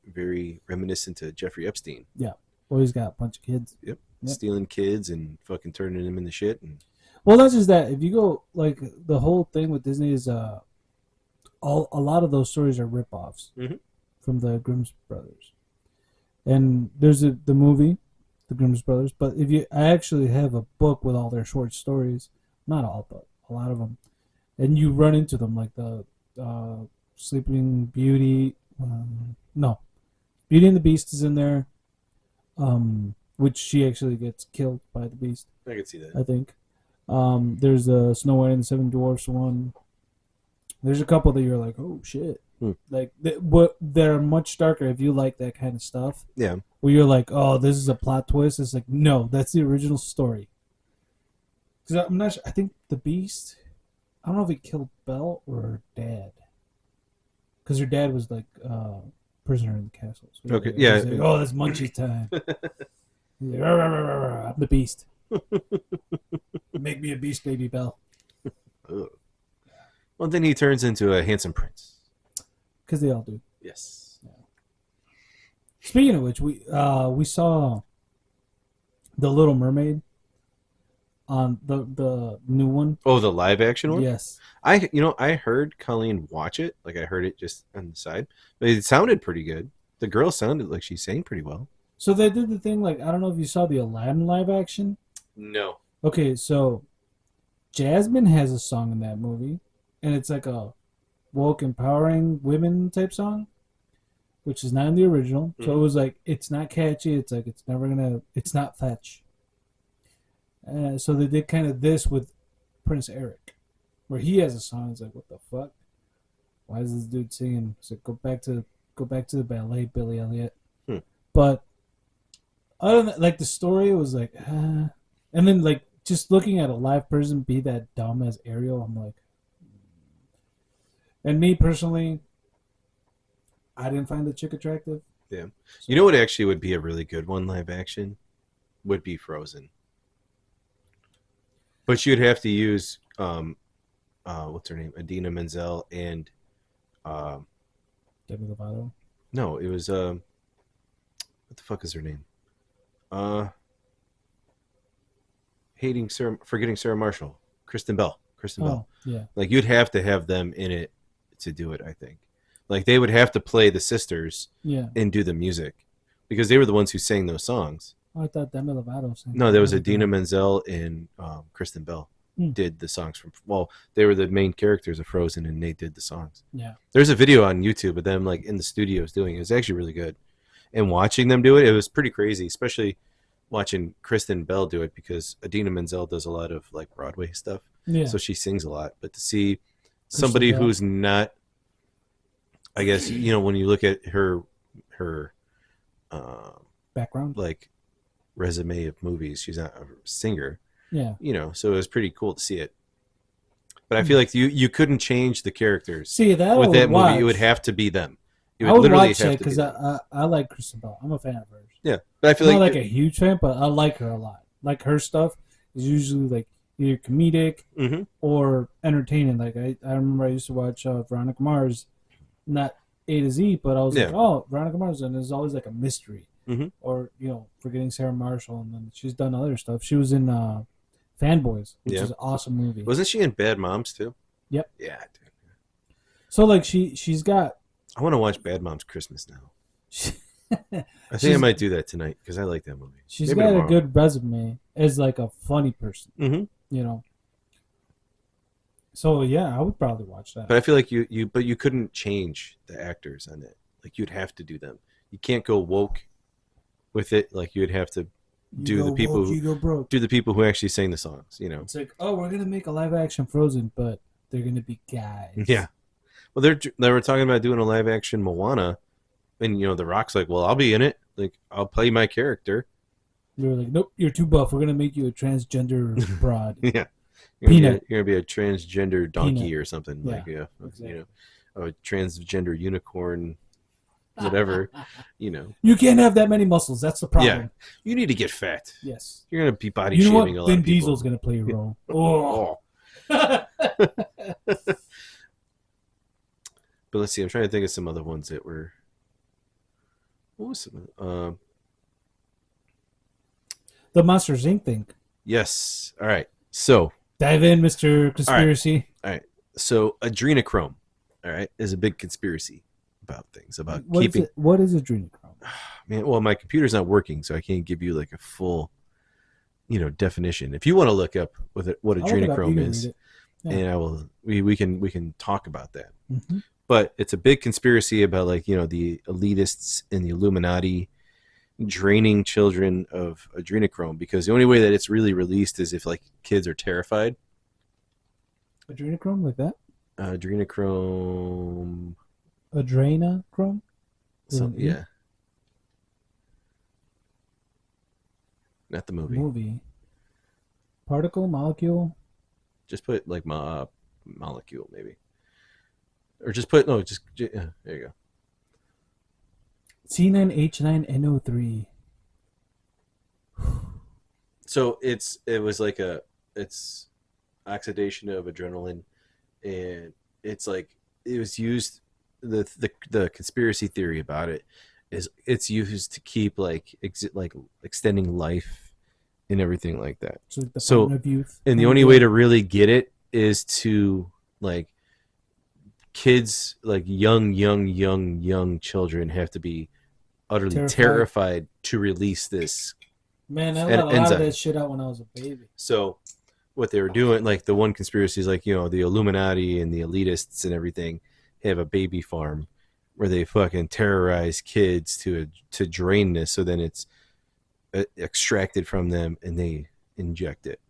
very reminiscent to Jeffrey Epstein. Yeah. Well, he's got a bunch of kids. Yep. Yep. Stealing kids and fucking turning them into shit. And Well, not just that. If you go like the whole thing with Disney is all a lot of those stories are ripoffs Mhm. from the Grimm's brothers. And there's the movie, the Grimm's brothers. But if you, I actually have a book with all their short stories. Not all, but a lot of them. And you run into them like the Sleeping Beauty. No, Beauty and the Beast is in there. Which she actually gets killed by the Beast. I could see that. I think. There's the Snow White and the Seven Dwarfs one. There's a couple that you're like, oh shit. Like, what they're much darker if you like that kind of stuff. Yeah. Where you're like, oh, this is a plot twist. It's like, no, that's the original story. Because I'm not sure. I think the Beast, I don't know if he killed Belle or her dad. Because her dad was like prisoner in the castle. So Okay. Yeah. like, oh, that's Munchie time. He's like, "Rah, rah, rah, rah, rah, I'm the Beast. Make me a beast, baby Belle." Ugh. Well, then he turns into a handsome prince. Because they all do. Yes. Speaking of which, we saw the Little Mermaid on the new one. Oh, the live action one. Yes. I heard Colleen watch it. Like I heard it just on the side, but it sounded pretty good. The girl sounded like she sang pretty well. So they did the thing like, I don't know if you saw the Aladdin live action. No. Okay, so Jasmine has a song in that movie, and it's like a woke, empowering women type song, which is not in the original. Mm-hmm. So it was like, it's not catchy. It's like, it's not fetch. So they did kind of this with Prince Eric, where he has a song. It's like, what the fuck? Why is this dude singing? It's like, go back to the ballet, Billy Elliot. But other than that, like the story was like, and then like just looking at a live person be that dumb as Ariel, I'm like, and me personally, I didn't find the chick attractive. Yeah. So, you know what actually would be a really good one live action? Would be Frozen. But you'd have to use what's her name? Idina Menzel and Demi Lovato. No, it was what the fuck is her name? Forgetting Sarah Marshall. Kristen Bell. Yeah. Like you'd have to have them in it to do it, I think. Like they would have to play the sisters and do the music because they were the ones who sang those songs. Oh, I thought Demi Lovato sang. No, there was Idina Menzel and Kristen Bell did the songs from. Well, they were the main characters of Frozen, and they did the songs. Yeah. There's a video on YouTube of them like in the studios doing it. It was actually really good, and watching them do it, it was pretty crazy, especially watching Kristen Bell do it because Idina Menzel does a lot of like Broadway stuff. Yeah. So she sings a lot, but to see somebody who's not, I guess when you look at her background, like resume of movies, she's not a singer. Yeah. So it was pretty cool to see it. But I feel like you couldn't change the characters. See that with that movie, it would have to be them. I would literally watch that because I like Kristen Bell. I'm a fan of hers. Yeah, but I feel I'm not like a huge fan, but I like her a lot. Like her stuff is usually like either comedic or entertaining. Like I remember I used to watch Veronica Mars, not A to Z, but I was like, oh, Veronica Mars, and there's always like a mystery. Or Forgetting Sarah Marshall, and then she's done other stuff. She was in Fanboys, which is an awesome movie. Wasn't she in Bad Moms too? Yep. Yeah, dude. So like she's got. I want to watch Bad Moms Christmas now. I think I might do that tonight because I like that movie. She's got a good resume as like a funny person. So yeah, I would probably watch that. But I feel like you couldn't change the actors on it. Like you'd have to do them. You can't go woke with it. Like you'd have to You do go the people woke, who you go broke. do the people who actually sang the songs. It's like, oh, we're gonna make a live action Frozen, but they're gonna be Yeah. guys. Well, they were talking about doing a live action Moana, and The Rock's like, well, I'll be in it. Like, I'll play my character. They were like, nope, you're too buff. We're gonna make you a transgender broad. Yeah. Peanut. You're gonna be a transgender donkey Peanut. or something Yeah, you exactly. know, a transgender unicorn, whatever, you know. You can't have that many muscles. That's the Yeah, problem. you need to get fat. Yes. You're gonna be body You know shaming what? a lot Vin of people. Diesel's gonna play a role. Oh. Oh, but let's see. I'm trying to think of some other ones that were. What was some? The Monsters Inc. thing. Yes. All right. So. Dive in, Mr. All right. Conspiracy. All right. So adrenochrome, all right, is a big conspiracy about things about keeping. What is adrenochrome? Man, well, my computer's not working, so I can't give you like a full, definition. If you want to look up what adrenochrome is, Yeah. and I will, we can talk about that. Mm-hmm. But it's a big conspiracy about the elitists and the Illuminati draining children of adrenochrome, because the only way that it's really released is if like kids are terrified. Adrenochrome, like that? Adrenochrome. Adrenochrome? Yeah. Not the movie. Particle, molecule? Just put like molecule maybe. Or just put, no, just, yeah, there you go. C9H9NO3. So it's oxidation of adrenaline, and it's like it was used. The conspiracy theory about it is it's used to keep like extending life and everything like that. So the So fountain of youth. and the only way to really get it is to like kids, like young children have to be utterly terrified to release this. Man, I let a lot of that shit out when I was a baby. So what they were doing, like the one conspiracy is like, the Illuminati and the elitists and everything have a baby farm where they fucking terrorize kids to drain this, so then it's extracted from them and they inject it.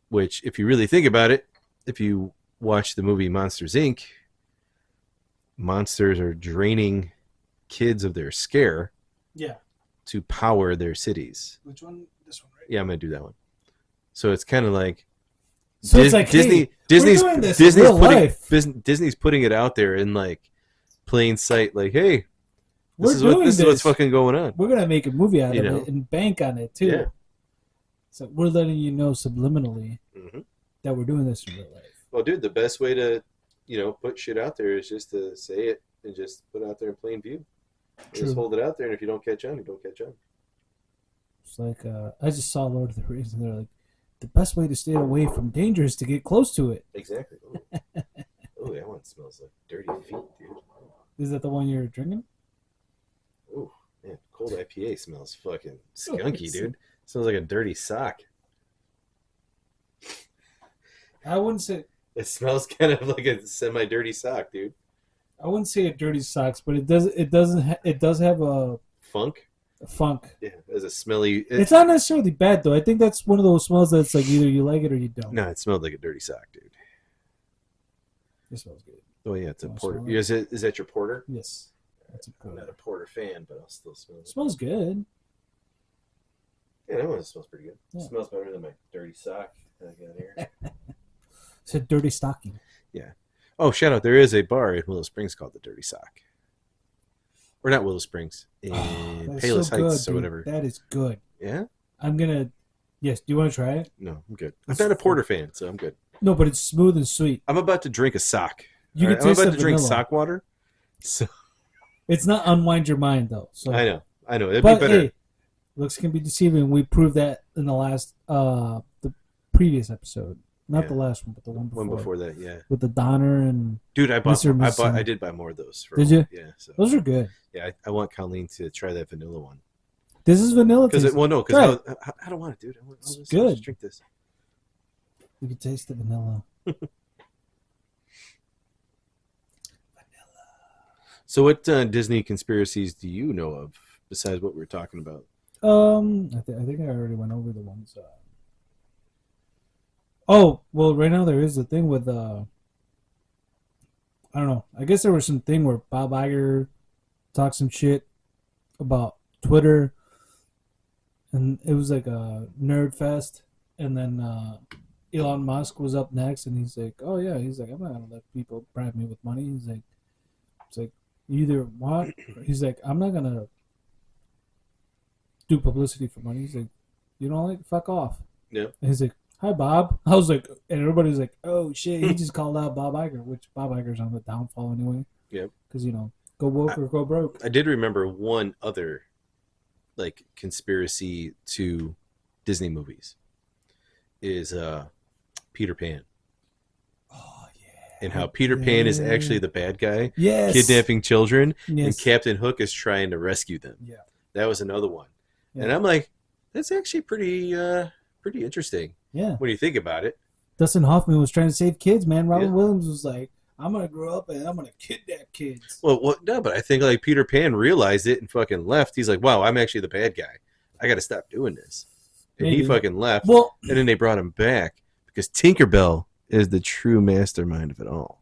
Which, if you really think about it, if you watch the movie Monsters Inc., monsters are draining kids of their scare. Yeah. To power their cities. Which one? This one, right? Yeah, I'm gonna do that one. So it's kind of like, so it's like Disney's putting it out there in like plain sight, like, hey, this is what's fucking going on. We're gonna make a movie out of it and bank on it too. Yeah. So we're letting you know subliminally that we're doing this in real life. Well, dude, the best way to put shit out there is just to say it and just put it out there in plain view. Just hold it out there, and if you don't catch on, you don't catch on. It's like I just saw Lord of the Rings, and they're like, the best way to stay away from danger is to get close to it. Exactly. Oh, that one smells like dirty feet, dude. Is that the one you're drinking? Oh, man, cold IPA smells fucking skunky, dude. Smells like a dirty sock. I wouldn't say. It smells kind of like a semi-dirty sock, dude. I wouldn't say a dirty socks, but it does have a funk. A funk. Yeah, as a smelly. It's not necessarily bad though. I think that's one of those smells that's like either you like it or you don't. No, it smelled like a dirty sock, dude. It smells good. Oh yeah, it's a porter. Is that your porter? Yes, that's a porter. I'm not a porter fan, but I'll still smell it. Smells good. Yeah, that one smells pretty good. Yeah. It smells better than my dirty sock that I got here. It's a dirty stocking. Yeah. Oh, shout out! There is a bar in Willow Springs called the Dirty Sock, or not Willow Springs, in Palos Heights or whatever. That is good. Yeah. I'm gonna. Yes. Do you want to try it? No, I'm good. I'm not a porter fan, so I'm good. No, but it's smooth and sweet. I'm about to drink a sock. You can taste I'm about to drink vanilla. sock water. So it's not unwind your mind though. So I know. It'd be better. Hey, looks can be deceiving. We proved that in the last, the previous episode. Not the last one, but the one before. One before that, yeah. With the Donner and dude, I did buy more of those. Did you? Yeah. So those are good. Yeah, I want Colleen to try that vanilla one. This is vanilla. Because I don't want it, dude. It's good. I'll just drink this. You can taste the vanilla. So what Disney conspiracies do you know of besides what we were talking about? I think I already went over the ones. Oh, well, right now there is a thing with I don't know. I guess there was some thing where Bob Iger talked some shit about Twitter, and it was like a nerd fest, and then Elon Musk was up next, and he's like, "Oh yeah," he's like, "I'm not gonna let people bribe me with money." He's like, "It's like you either want," he's like, "I'm not gonna do publicity for money." He's like, "You don't like fuck off." Yeah. And he's like, "Hi, Bob." I was like, and everybody's like, "Oh shit!" He just called out Bob Iger, which Bob Iger's on the downfall anyway, Yeah. because go woke I, or go broke. I did remember one other like conspiracy to Disney movies is Peter Pan, Oh and yeah, how Peter Pan is actually the bad guy yes, kidnapping children, and yes, Captain Hook is trying to rescue them. yeah, That was another one. And yeah, I'm like, that's actually pretty interesting yeah. when you think about it. Dustin Hoffman was trying to save kids, man. Yeah. Robin Williams was like, "I'm gonna grow up and I'm gonna kidnap kids." Well, no, but I think like Peter Pan realized it and fucking left. He's like, wow, I'm actually the bad guy. I got to stop doing this. And he Maybe. fucking left. Well, And then they brought him back because Tinkerbell is the true mastermind of it all.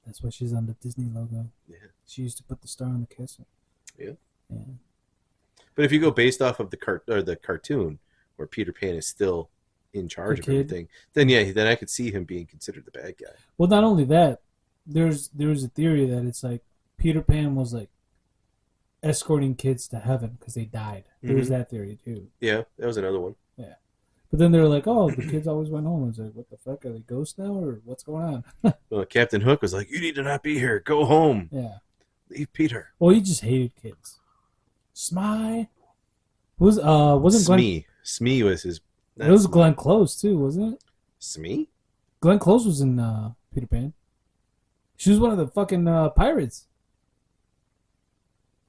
that's why she's on the Disney logo. Yeah. She used to put the star on the kisser. Yeah. Yeah. But if you go based off of the cartoon where Peter Pan is still in The charge of kid. everything, then yeah, then I could see him being considered the bad guy. Well, not only that, there's a theory that it's like Peter Pan was like escorting kids to heaven because they died. There's Mm-hmm. that theory too. Yeah, that was another one. Yeah. But then they're like, "Oh, the kids always went home." I was like, "What the fuck? Are they ghosts now, or what's going on?" Well, Captain Hook was like, "You need to not be here. Go home. Yeah. Leave Peter." Well, he just hated kids. Smy wasn't Glenn? Smee was his. It Not was Smee. Glenn Close too, wasn't it? Smee? Glenn Close was in Peter Pan. She was one of the fucking pirates.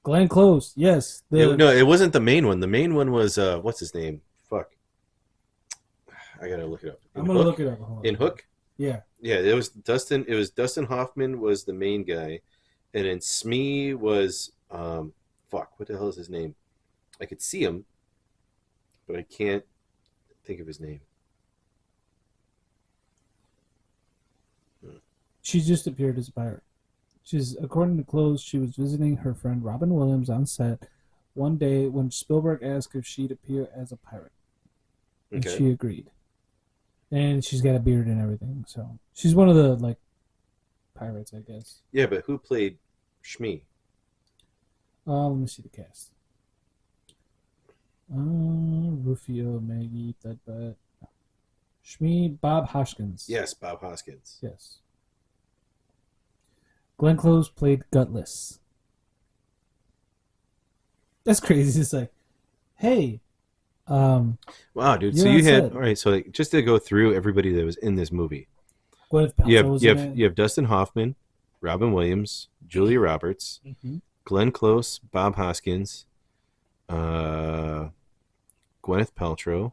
Glenn Close, yes. No, it wasn't the main one. The main one was what's his name? Fuck. I gotta look it up. I'm gonna look it up. Hold on. In Hook? Yeah. Yeah, it was Dustin. It was Dustin Hoffman was the main guy, and then Smee was fuck. What the hell is his name? I could see him, but I can't think of his name. She just appeared as a pirate. According to Close, she was visiting her friend Robin Williams on set one day when Spielberg asked if she'd appear as a pirate, and Okay. she agreed. And she's got a beard and everything, so she's one of the like pirates, I guess. Yeah, but who played Shmi? Let me see the cast. Rufio, Maggie, Thudbutt, Shmi, Bob Hoskins. Yes, Bob Hoskins. Yes. Glenn Close played Gutless. That's crazy. It's like, hey, Wow, dude. So you're on you had set. all right. So like, just to go through everybody that was in this movie, Gwyneth you Paltrow have was you in have it. you have Dustin Hoffman, Robin Williams, Julia Roberts, Mm-hmm. Glenn Close, Bob Hoskins, uh, Gwyneth Paltrow,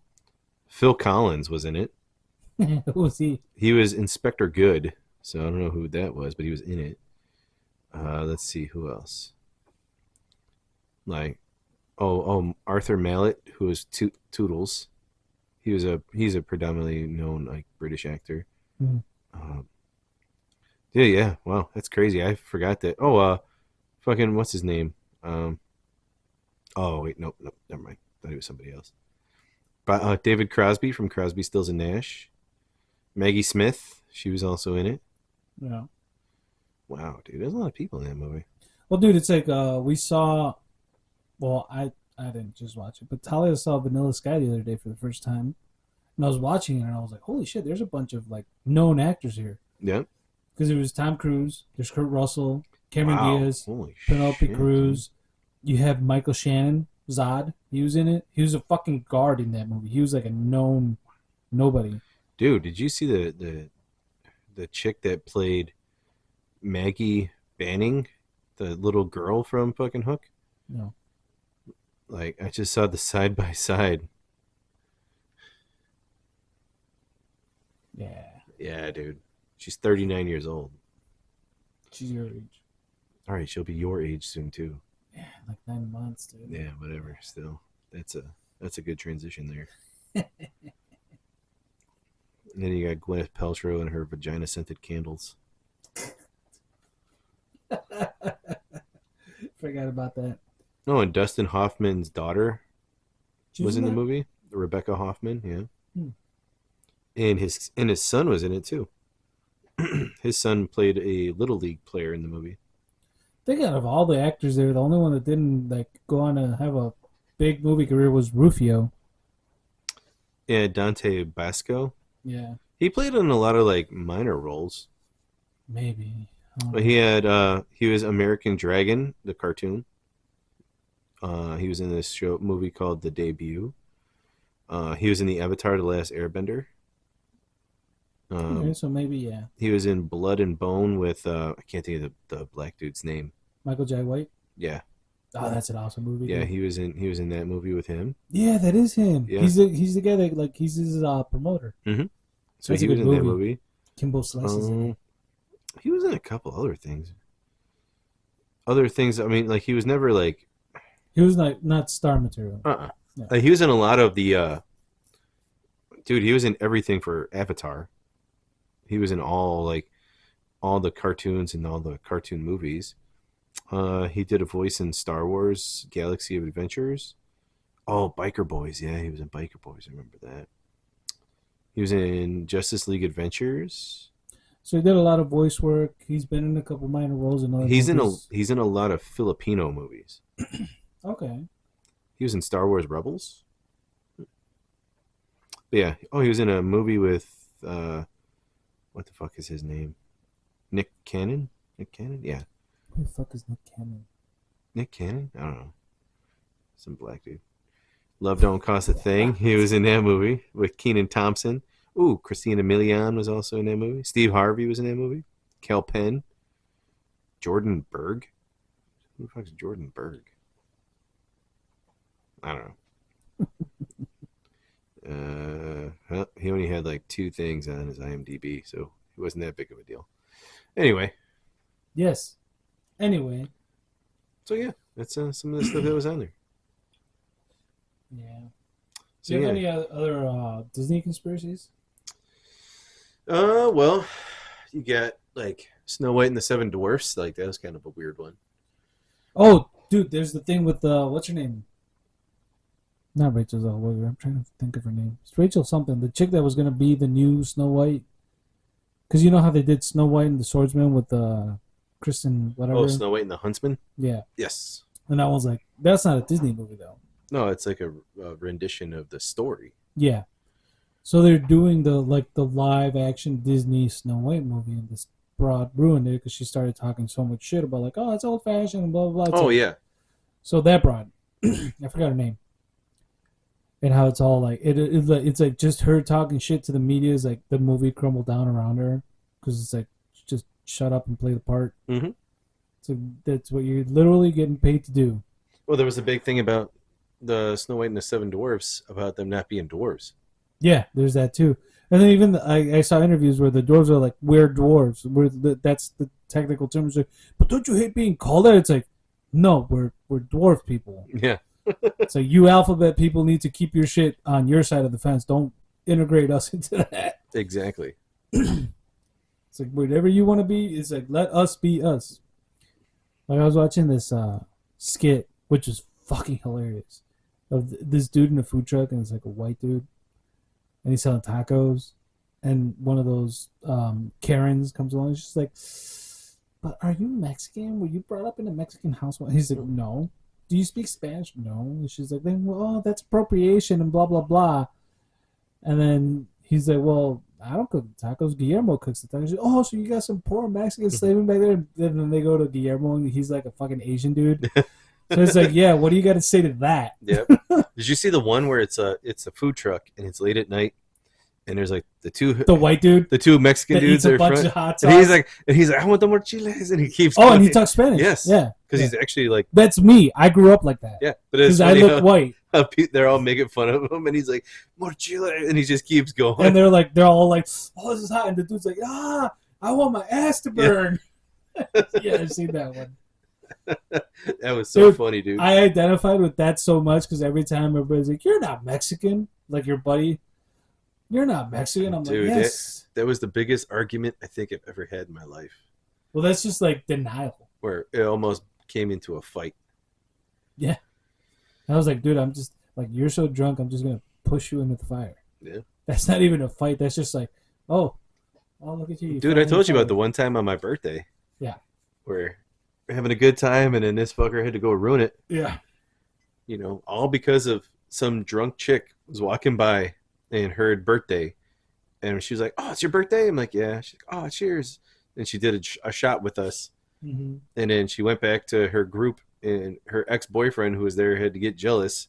Phil Collins was in it. Who was he? He was Inspector Good, so I don't know who that was, but he was in it. Let's see who else. Like, Arthur Mallet, who was Toodles. He's a predominantly known like British actor. Mhm. Um, yeah. Wow, that's crazy. I forgot that. Oh, fucking what's his name? Um, oh wait, nope, never mind. Thought he was somebody else. But David Crosby from Crosby, Stills and Nash. Maggie Smith, she was also in it. Yeah. Wow, dude, there's a lot of people in that movie. Well, dude, it's like we saw. Well, I didn't just watch it, but Talia saw Vanilla Sky the other day for the first time, and I was watching it, and I was like, "Holy shit!" There's a bunch of like known actors here Yeah. because it was Tom Cruise, there's Kurt Russell, Cameron Wow. Diaz, Holy Penelope shit, Cruz. You have Michael Shannon, Zod. He was in it. He was a fucking guard in that movie. He was like a known nobody. dude. Did you see the chick that played Maggie Banning, the little girl from fucking Hook? No. Like I just saw the side by side. Yeah. Yeah, dude. She's 39 years old. She's your age. All right, she'll be your age soon too. Yeah, like 9 months, dude. Yeah, whatever. Still, That's a that's a good transition there. And then you got Gwyneth Paltrow and her vagina scented candles. Forgot about that. Oh, and Dustin Hoffman's daughter She was was in in the that? movie. Rebecca Hoffman, yeah. Hmm. And his son was in it too. His son played a little league player in the movie. I think out of all the actors there, the only one that didn't like go on to have a big movie career was Rufio. Yeah, Dante Basco. Yeah, He played in a lot of like minor roles. maybe. I don't But know. he was American Dragon, the cartoon. He was in this movie called The Debut. He was in the Avatar: The Last Airbender. Okay, Um, so maybe yeah. he was in Blood and Bone with I can't think of the black dude's name. Michael J. White. Yeah, Oh, that's an awesome movie, yeah, dude. he was in that movie with him. Yeah, that is him. Yeah. He's the guy that like he's his promoter. hmm So That's a he was good in that movie. movie. Kimbo Slice is in it. Um, he was in a couple other things. Other things. I mean, like he was never like He was not star material. uh. No. He was in a lot of the dude. He was in everything for Avatar. He was in all the cartoons and all the cartoon movies. He did a voice in Star Wars: Galaxy of Adventures. Oh, Biker Boys. Yeah, he was in Biker Boys. I remember that. He was in Justice League Adventures. So he did a lot of voice work. He's been in a couple minor roles in other movies. He's in a lot of Filipino movies. Okay. He was in Star Wars Rebels. But yeah. Oh, he was in a movie with what the fuck is his name? Nick Cannon. Nick Cannon. Yeah. Who the fuck is Nick Cannon? Nick Cannon. I don't know. Some black dude. Love Don't Cost a Thing. He was in that movie with Keenan Thompson. Ooh, Christina Milian was also in that movie. Steve Harvey was in that movie. Kel Penn. Jordan Berg. Who the fuck's Jordan Berg? I don't know. Well, he only had like 2 things on his IMDb, so it wasn't that big of a deal. Anyway, Yes. Anyway. so yeah, that's some of the stuff that was on there. Yeah. Do So you have yeah, any other Disney conspiracies? well, you got like Snow White and the Seven Dwarfs. Like that was kind of a weird one. Oh, dude, there's the thing with what's her name? Not Rachel Zellweger. I'm trying to think of her name. It's Rachel something. The chick that was gonna be the new Snow White. Because you know how they did Snow White and the Swordsman with Kristen whatever. Oh, Snow White and the Huntsman. Yeah, Yes. and I was like, that's not a Disney movie though. No, it's like a rendition of the story. Yeah. So they're doing the live action Disney Snow White movie, and this broad ruined it because she started talking so much shit about like, oh, it's old fashioned and blah blah blah. It's Oh like, yeah. so that broad, I forgot her name, and how it's all like it's like just her talking shit to the media is like the movie crumbled down around her because it's like just shut up and play the part. Mm-hmm. So that's what you're literally getting paid to do. Well, there was a big thing about the Snow White and the Seven Dwarfs about them not being dwarves. Yeah, there's that too. And then even I saw interviews where the dwarves are like, we're dwarves. That's the technical term. It's like, but don't you hate being called that? It's like, no, we're dwarf people. Yeah. So you alphabet people need to keep your shit on your side of the fence. Don't integrate us into that. Exactly. It's like whatever you want to be. It's like let us be us. Like I was watching this skit, which is fucking hilarious, of this dude in a food truck, and it's like a white dude, and he's selling tacos, and one of those Karens comes along. And she's like, "But are you Mexican? Were you brought up in a Mexican household?" He's like, "No." Do you speak Spanish? No. And she's like, "Then well, that's appropriation and blah blah blah." And then he's like, "Well, I don't cook the tacos. Guillermo cooks the tacos." Like, oh, so you got some poor Mexican slaving back there? And then they go to Guillermo, and he's like a fucking Asian dude. So it's like, yeah, what do you got to say to that? Yep. Did you see the one where it's a food truck and it's late at night and there's like The white dude the 2 Mexican that dudes eats a are bunch front, of hot and sauce. he's like I want the more chiles, and he keeps Oh, going. and he talks Spanish. Yes. Yeah. Because Yeah. he's actually like That's me. I grew up like that. yeah, but it's Because I funny look white. how they're all making fun of him, and he's like more chile, and he just keeps going. And they're all like, oh, this is hot. And the dude's like, I want my ass to burn. Yeah, I've seen that one. That was so Dude, funny, dude. I identified with that so much because every time everybody's like, "You're not Mexican," like your buddy, "You're not Mexican." I'm like, Dude, that "Yes." that was the biggest argument I think I've ever had in my life, Well, that's just like denial. where it almost came into a fight. Yeah. I was like, dude, I'm just like, you're so drunk, I'm just gonna push you into the fire. Yeah. That's not even a fight. That's just like, oh, oh, look at you, you Dude, I finally told you about fired. the one time on my birthday Yeah, where we're having a good time and then this fucker had to go ruin it. yeah. All because of some drunk chick was walking by and heard birthday. And she was like, "Oh, it's your birthday?" I'm like, "Yeah." She's like, "Oh, cheers." And she did a shot with us. Mm-hmm. And then she went back to her group, and her ex-boyfriend who was there had to get jealous.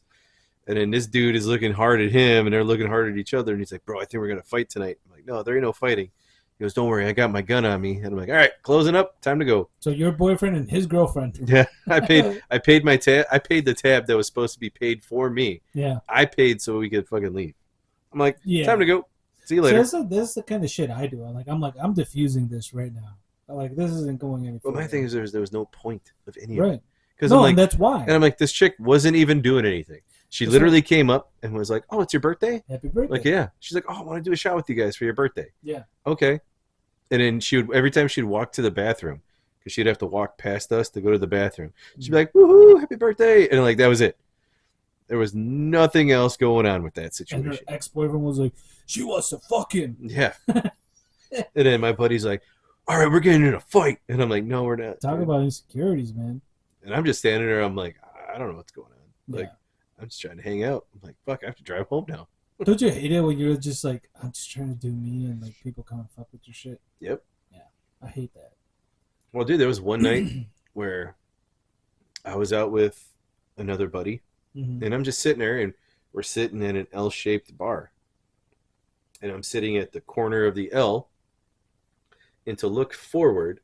And then this dude is looking hard at him, and they're looking hard at each other. And he's like, "Bro, I think we're going to fight tonight." I'm like, "No, there ain't no fighting." He goes, "Don't worry, I got my gun on me." And I'm like, "All right, closing up, time to go." So your boyfriend and his girlfriend. Yeah, I paid my tab. I paid the tab that was supposed to be paid for me. Yeah, I paid so we could fucking leave. I'm like, time yeah. to go. See you So later. that's the kind of shit I do. I'm diffusing this right now. Like this isn't going any But further. my thing is, there was no point of any of it Right. because I'm No, and like, that's why. and I'm like, this chick wasn't even doing anything. She That's literally right. came up and was like, "Oh, it's your birthday?" Happy I'm like, birthday. yeah. She's like, "Oh, I want to do a shot with you guys for your birthday." Yeah. Okay. And then she would every time she'd walk to the bathroom because she'd have to walk past us to go to the bathroom. She'd be like, "Woohoo, happy birthday!" And like that was it. There was nothing else going on with that And her situation. ex boyfriend was like, she wants to fuck him. Yeah. And then my buddy's like, "All right, we're getting in a fight," and I'm like, "No, we're not." Talk Dude. about insecurities, man. And I'm just standing there. I'm like, I don't know what's going on. Like, Yeah. I'm just trying to hang out. I'm like, fuck, I have to drive home now. Don't you hate it when you're just like, I'm just trying to do me and like people come and fuck with your shit? Yep. Yeah. I hate that. Well, dude, there was one night where I was out with another buddy, Mm-hmm. and I'm just sitting there, and we're sitting in an L-shaped bar, and I'm sitting at the corner of the L, and to look forward,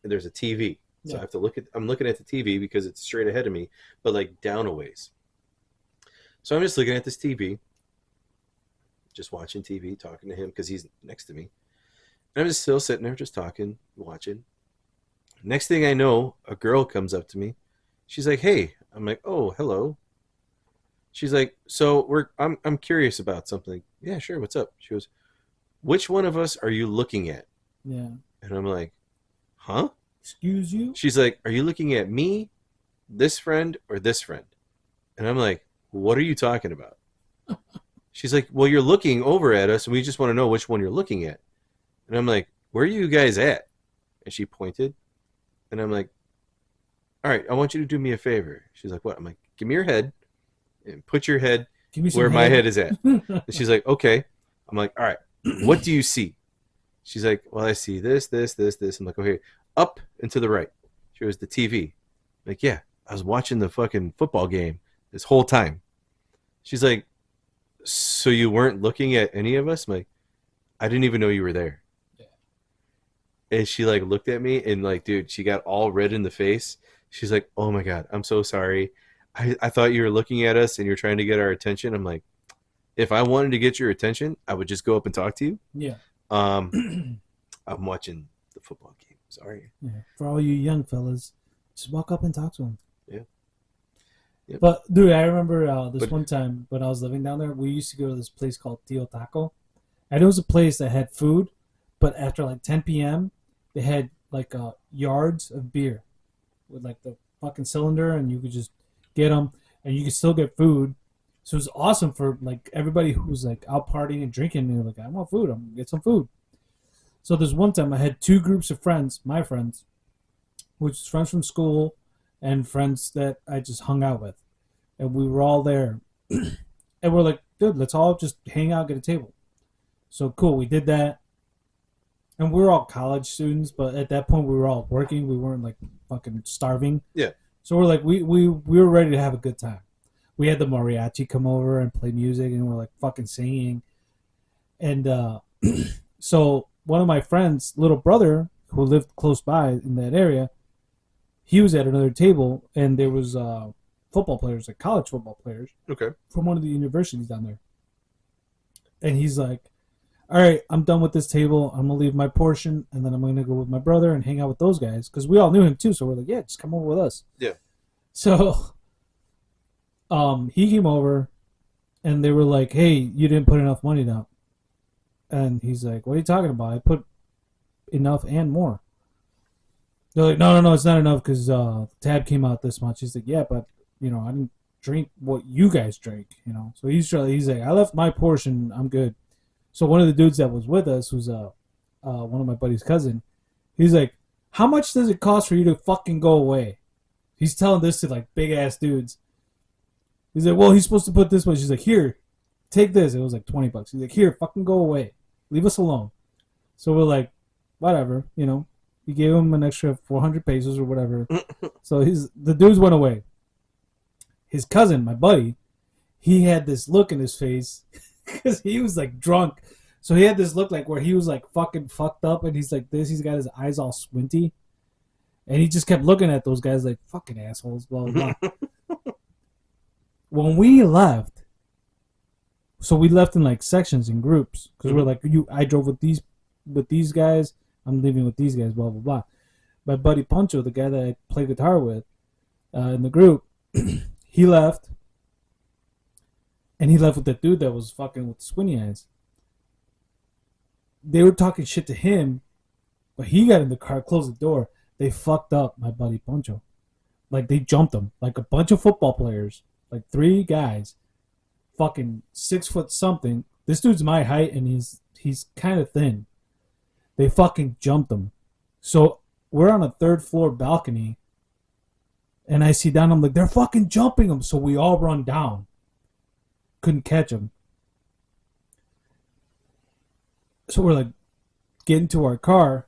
and there's a TV. So I Yeah. have to I'm looking at the TV because it's straight ahead of me, but like down a ways. So I'm just looking at this TV, just watching TV, talking to him because he's next to me. And I'm just still sitting there, just talking, watching. Next thing I know, a girl comes up to me. She's like, "Hey." I'm like, "Oh, hello." She's like, "So I'm curious about something." "Yeah, sure. What's up?" She goes, "Which one of us are you looking at?" Yeah. And I'm like, "Huh?" Excuse you? She's like, "Are you looking at me, this friend, or this friend?" And I'm like, "What are you talking about?" She's like, "Well, you're looking over at us, and we just want to know which one you're looking at." And I'm like, "Where are you guys at?" And she pointed, and I'm like, "All right, I want you to do me a favor." She's like, "What?" I'm like, "Give me your head and put your head Give me some where my head. head is at." And she's like, "Okay." I'm like, "All right, what do you see?" She's like, "Well, I see this, this, this, this." I'm like, "Okay, up and to the right." She goes, "The TV." I'm like, "Yeah, I was watching the fucking football game this whole time." She's like, "So you weren't looking at any of us?" I'm like, "I didn't even know you were there." Yeah. And she like looked at me and like, dude, she got all red in the face. She's like, "Oh my God, I'm so sorry. I thought you were looking at us and you're trying to get our attention." I'm like, if I wanted to get your attention, I would just go up and talk to you. Yeah. Um, I'm watching the football game. Sorry. Yeah. For all you young fellas, just walk up and talk to him. Yeah. Yep. But dude, I remember this But one time when I was living down there, we used to go to this place called Tio Taco, and it was a place that had food, but after like 10 p.m., they had like yards of beer with like the fucking cylinder, and you could just get them, and you could still get food. So it was awesome for like everybody who was like out partying and drinking. And they're like, I want food. I'm gonna get some food. So there's one time I had two groups of friends, my friends, which was friends from school and friends that I just hung out with, and we were all there, and we're like, dude, let's all just hang out, get a table. So cool, we did that, and we were all college students, but at that point we were all working. We weren't like fucking starving. yeah. So we're like, we were ready to have a good time. We had the mariachi come over and play music, and we're like fucking singing. And so one of my friends' little brother, who lived close by in that area, he was at another table, and there was football players, like college football players, Okay. from one of the universities down there. And he's like, all right, I'm done with this table. I'm gonna leave my portion, and then I'm gonna go with my brother and hang out with those guys because we all knew him too. So we're like, yeah, just come over with us. Yeah. So, he came over, and they were like, hey, you didn't put enough money down, and he's like, what are you talking about? I put enough and more. They're like, no, no, no, it's not enough because the tab came out this much. He's like, yeah, but I didn't drink what you guys drink. So he's like, I left my portion. I'm good. So one of the dudes that was with us, who's one of my buddy's cousin, he's like, how much does it cost for you to fucking go away? He's telling this to like big ass dudes. He's like, well, he's supposed to put this much. He's like, here, take this. It was like $20. He's like, here, fucking go away. Leave us alone. So we're like, whatever. He gave him an extra 400 pesos or whatever. So the dudes went away. His cousin, my buddy, he had this look in his face because he was like drunk. So he had this look like where he was like fucking fucked up and he's like this. He's got his eyes all squinty. And he just kept looking at those guys like fucking assholes, blah, blah, blah. When we left, so we left in like sections and groups because we're like, I drove with these guys. I'm leaving with these guys, blah, blah, blah. My buddy Poncho, the guy that I play guitar with in the group, he left. And he left with that dude that was fucking with the squinty eyes. They were talking shit to him, but he got in the car, closed the door. They fucked up my buddy Poncho. Like, they jumped him. Like, a bunch of football players. Like, 3 guys. Fucking 6 foot something. This dude's my height, and he's kind of thin. They fucking jumped him. So we're on a 3rd floor balcony. And I see down, I'm like, they're fucking jumping him. So we all run down. Couldn't catch him. So we're like getting to our car.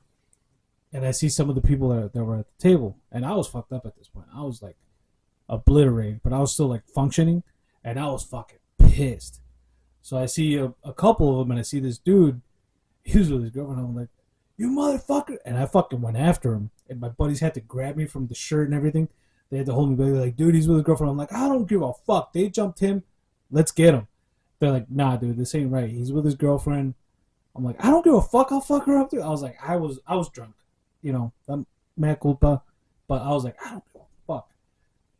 And I see some of the people that were at the table. And I was fucked up at this point. I was like obliterated. But I was still like functioning. And I was fucking pissed. So I see a couple of them. And I see this dude. He was with his girlfriend. I'm like, you motherfucker. And I fucking went after him. And my buddies had to grab me from the shirt and everything. They had to hold me back. They're like, dude, he's with his girlfriend. I'm like, I don't give a fuck. They jumped him. Let's get him. They're like, nah, dude, this ain't right. He's with his girlfriend. I'm like, I don't give a fuck. I'll fuck her up, dude. I was like, I was drunk. I'm mea culpa. But I was like, I don't give a fuck.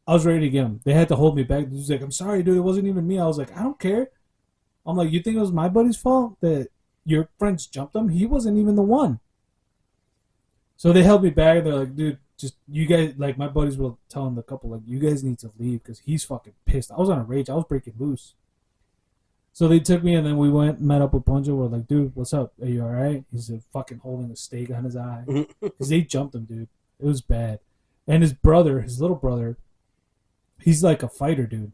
I was ready to get him. They had to hold me back. He was like, I'm sorry, dude. It wasn't even me. I was like, I don't care. I'm like, you think it was my buddy's fault that your friends jumped him? He wasn't even the one. So they held me back. They're like, dude, just you guys, like my buddies were telling the couple, like, you guys need to leave because he's fucking pissed. I was on a rage. I was breaking loose. So they took me and then we went and met up with Poncho. We're like, dude, what's up? Are you all right? He's fucking holding a steak on his eye because they jumped him, dude. It was bad. And his brother, his little brother, he's like a fighter, dude.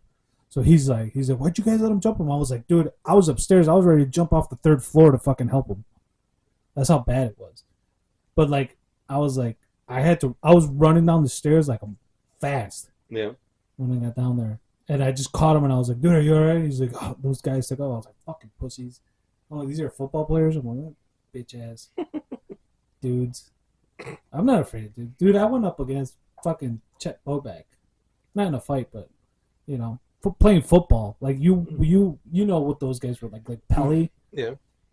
So he's like, why'd you guys let him jump him? I was like, dude, I was upstairs. I was ready to jump off the 3rd floor to fucking help him. That's how bad it was. But like, I was running down the stairs like I'm fast. Yeah. When I got down there. And I just caught him and I was like, dude, are you alright? He's like, oh, those guys took off. I was like, fucking pussies. I'm like, these are football players? I'm like, bitch ass. Dudes. I'm not afraid, dude. Dude, I went up against fucking Chet Bobak. Not in a fight, but, playing football. Like, you know what those guys were like Pelly. Yeah.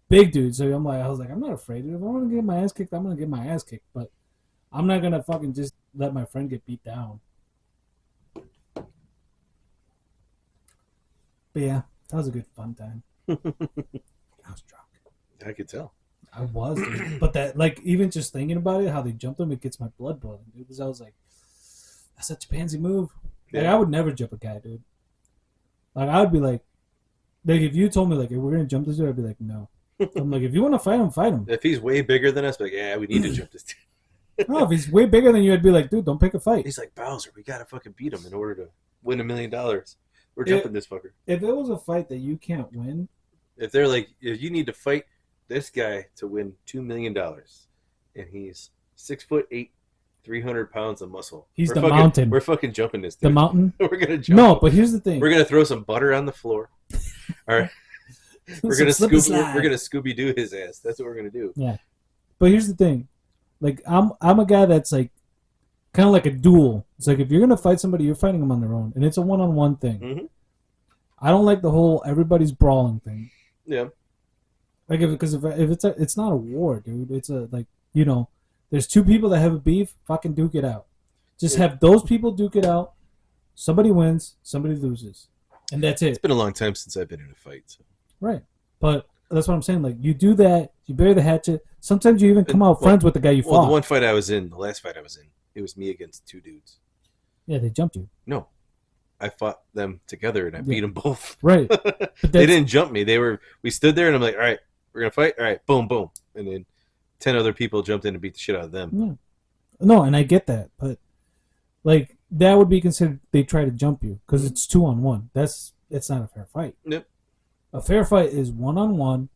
Big dude. So I was like, I'm not afraid. Dude. If I want to get my ass kicked, I'm going to get my ass kicked. But I'm not going to fucking just let my friend get beat down. But yeah, that was a good fun time. I was drunk. I could tell. I was, dude. But that, like, even just thinking about it, how they jumped him, it gets my blood boiling, dude. Because I was like, that's such a pansy move. Like, I would never jump a guy, dude. Like, I would be like, if you told me, like, hey, we're going to jump this dude, I'd be like, no. I'm like, if you want to fight him, fight him. If he's way bigger than us, like, yeah, we need to jump this dude. No, if he's way bigger than you, I'd be like, dude, don't pick a fight. He's like, Bowser, we got to fucking beat him in order to win $1 million. We're jumping this fucker. If it was a fight that you can't win. If they're like, if you need to fight this guy to win $2 million, and he's 6'8", 300 pounds of muscle. He's the mountain. We're fucking jumping this dude. The mountain? We're going to jump. No, but here's the thing. We're going to throw some butter on the floor. All right. We're going to Scooby-Doo his ass. That's what we're going to do. Yeah. But here's the thing. Like, I'm a guy that's like, kind of like a duel. It's like if you're going to fight somebody, you're fighting them on their own. And it's a one-on-one thing. Mm-hmm. I don't like the whole everybody's brawling thing. Yeah. Like if it's not a war, dude. It's a like you know, there's two people that have a beef. Fucking duke it out. Just It, have those people duke it out. Somebody wins, somebody loses, and that's it's it. been a long time since I've been in a fight. So. Right. But that's what I'm saying. Like you do that, you bury the hatchet. Sometimes you even come And out well, friends with the guy you well, the fought. one fight I was in, the last fight I was in, it was me against two dudes. Yeah, they jumped you. No, I fought them together and I Yeah. beat them both. Right. But They that's didn't jump me. We stood there and I'm like, all right, we're gonna fight. All right, boom, boom, and then 10 other people jumped in and beat the shit out of them. yeah. No, and I get that, but like that would be considered they try to jump you because it's 2-on-1. It's not a fair fight. Yep. A fair fight is 1-on-1,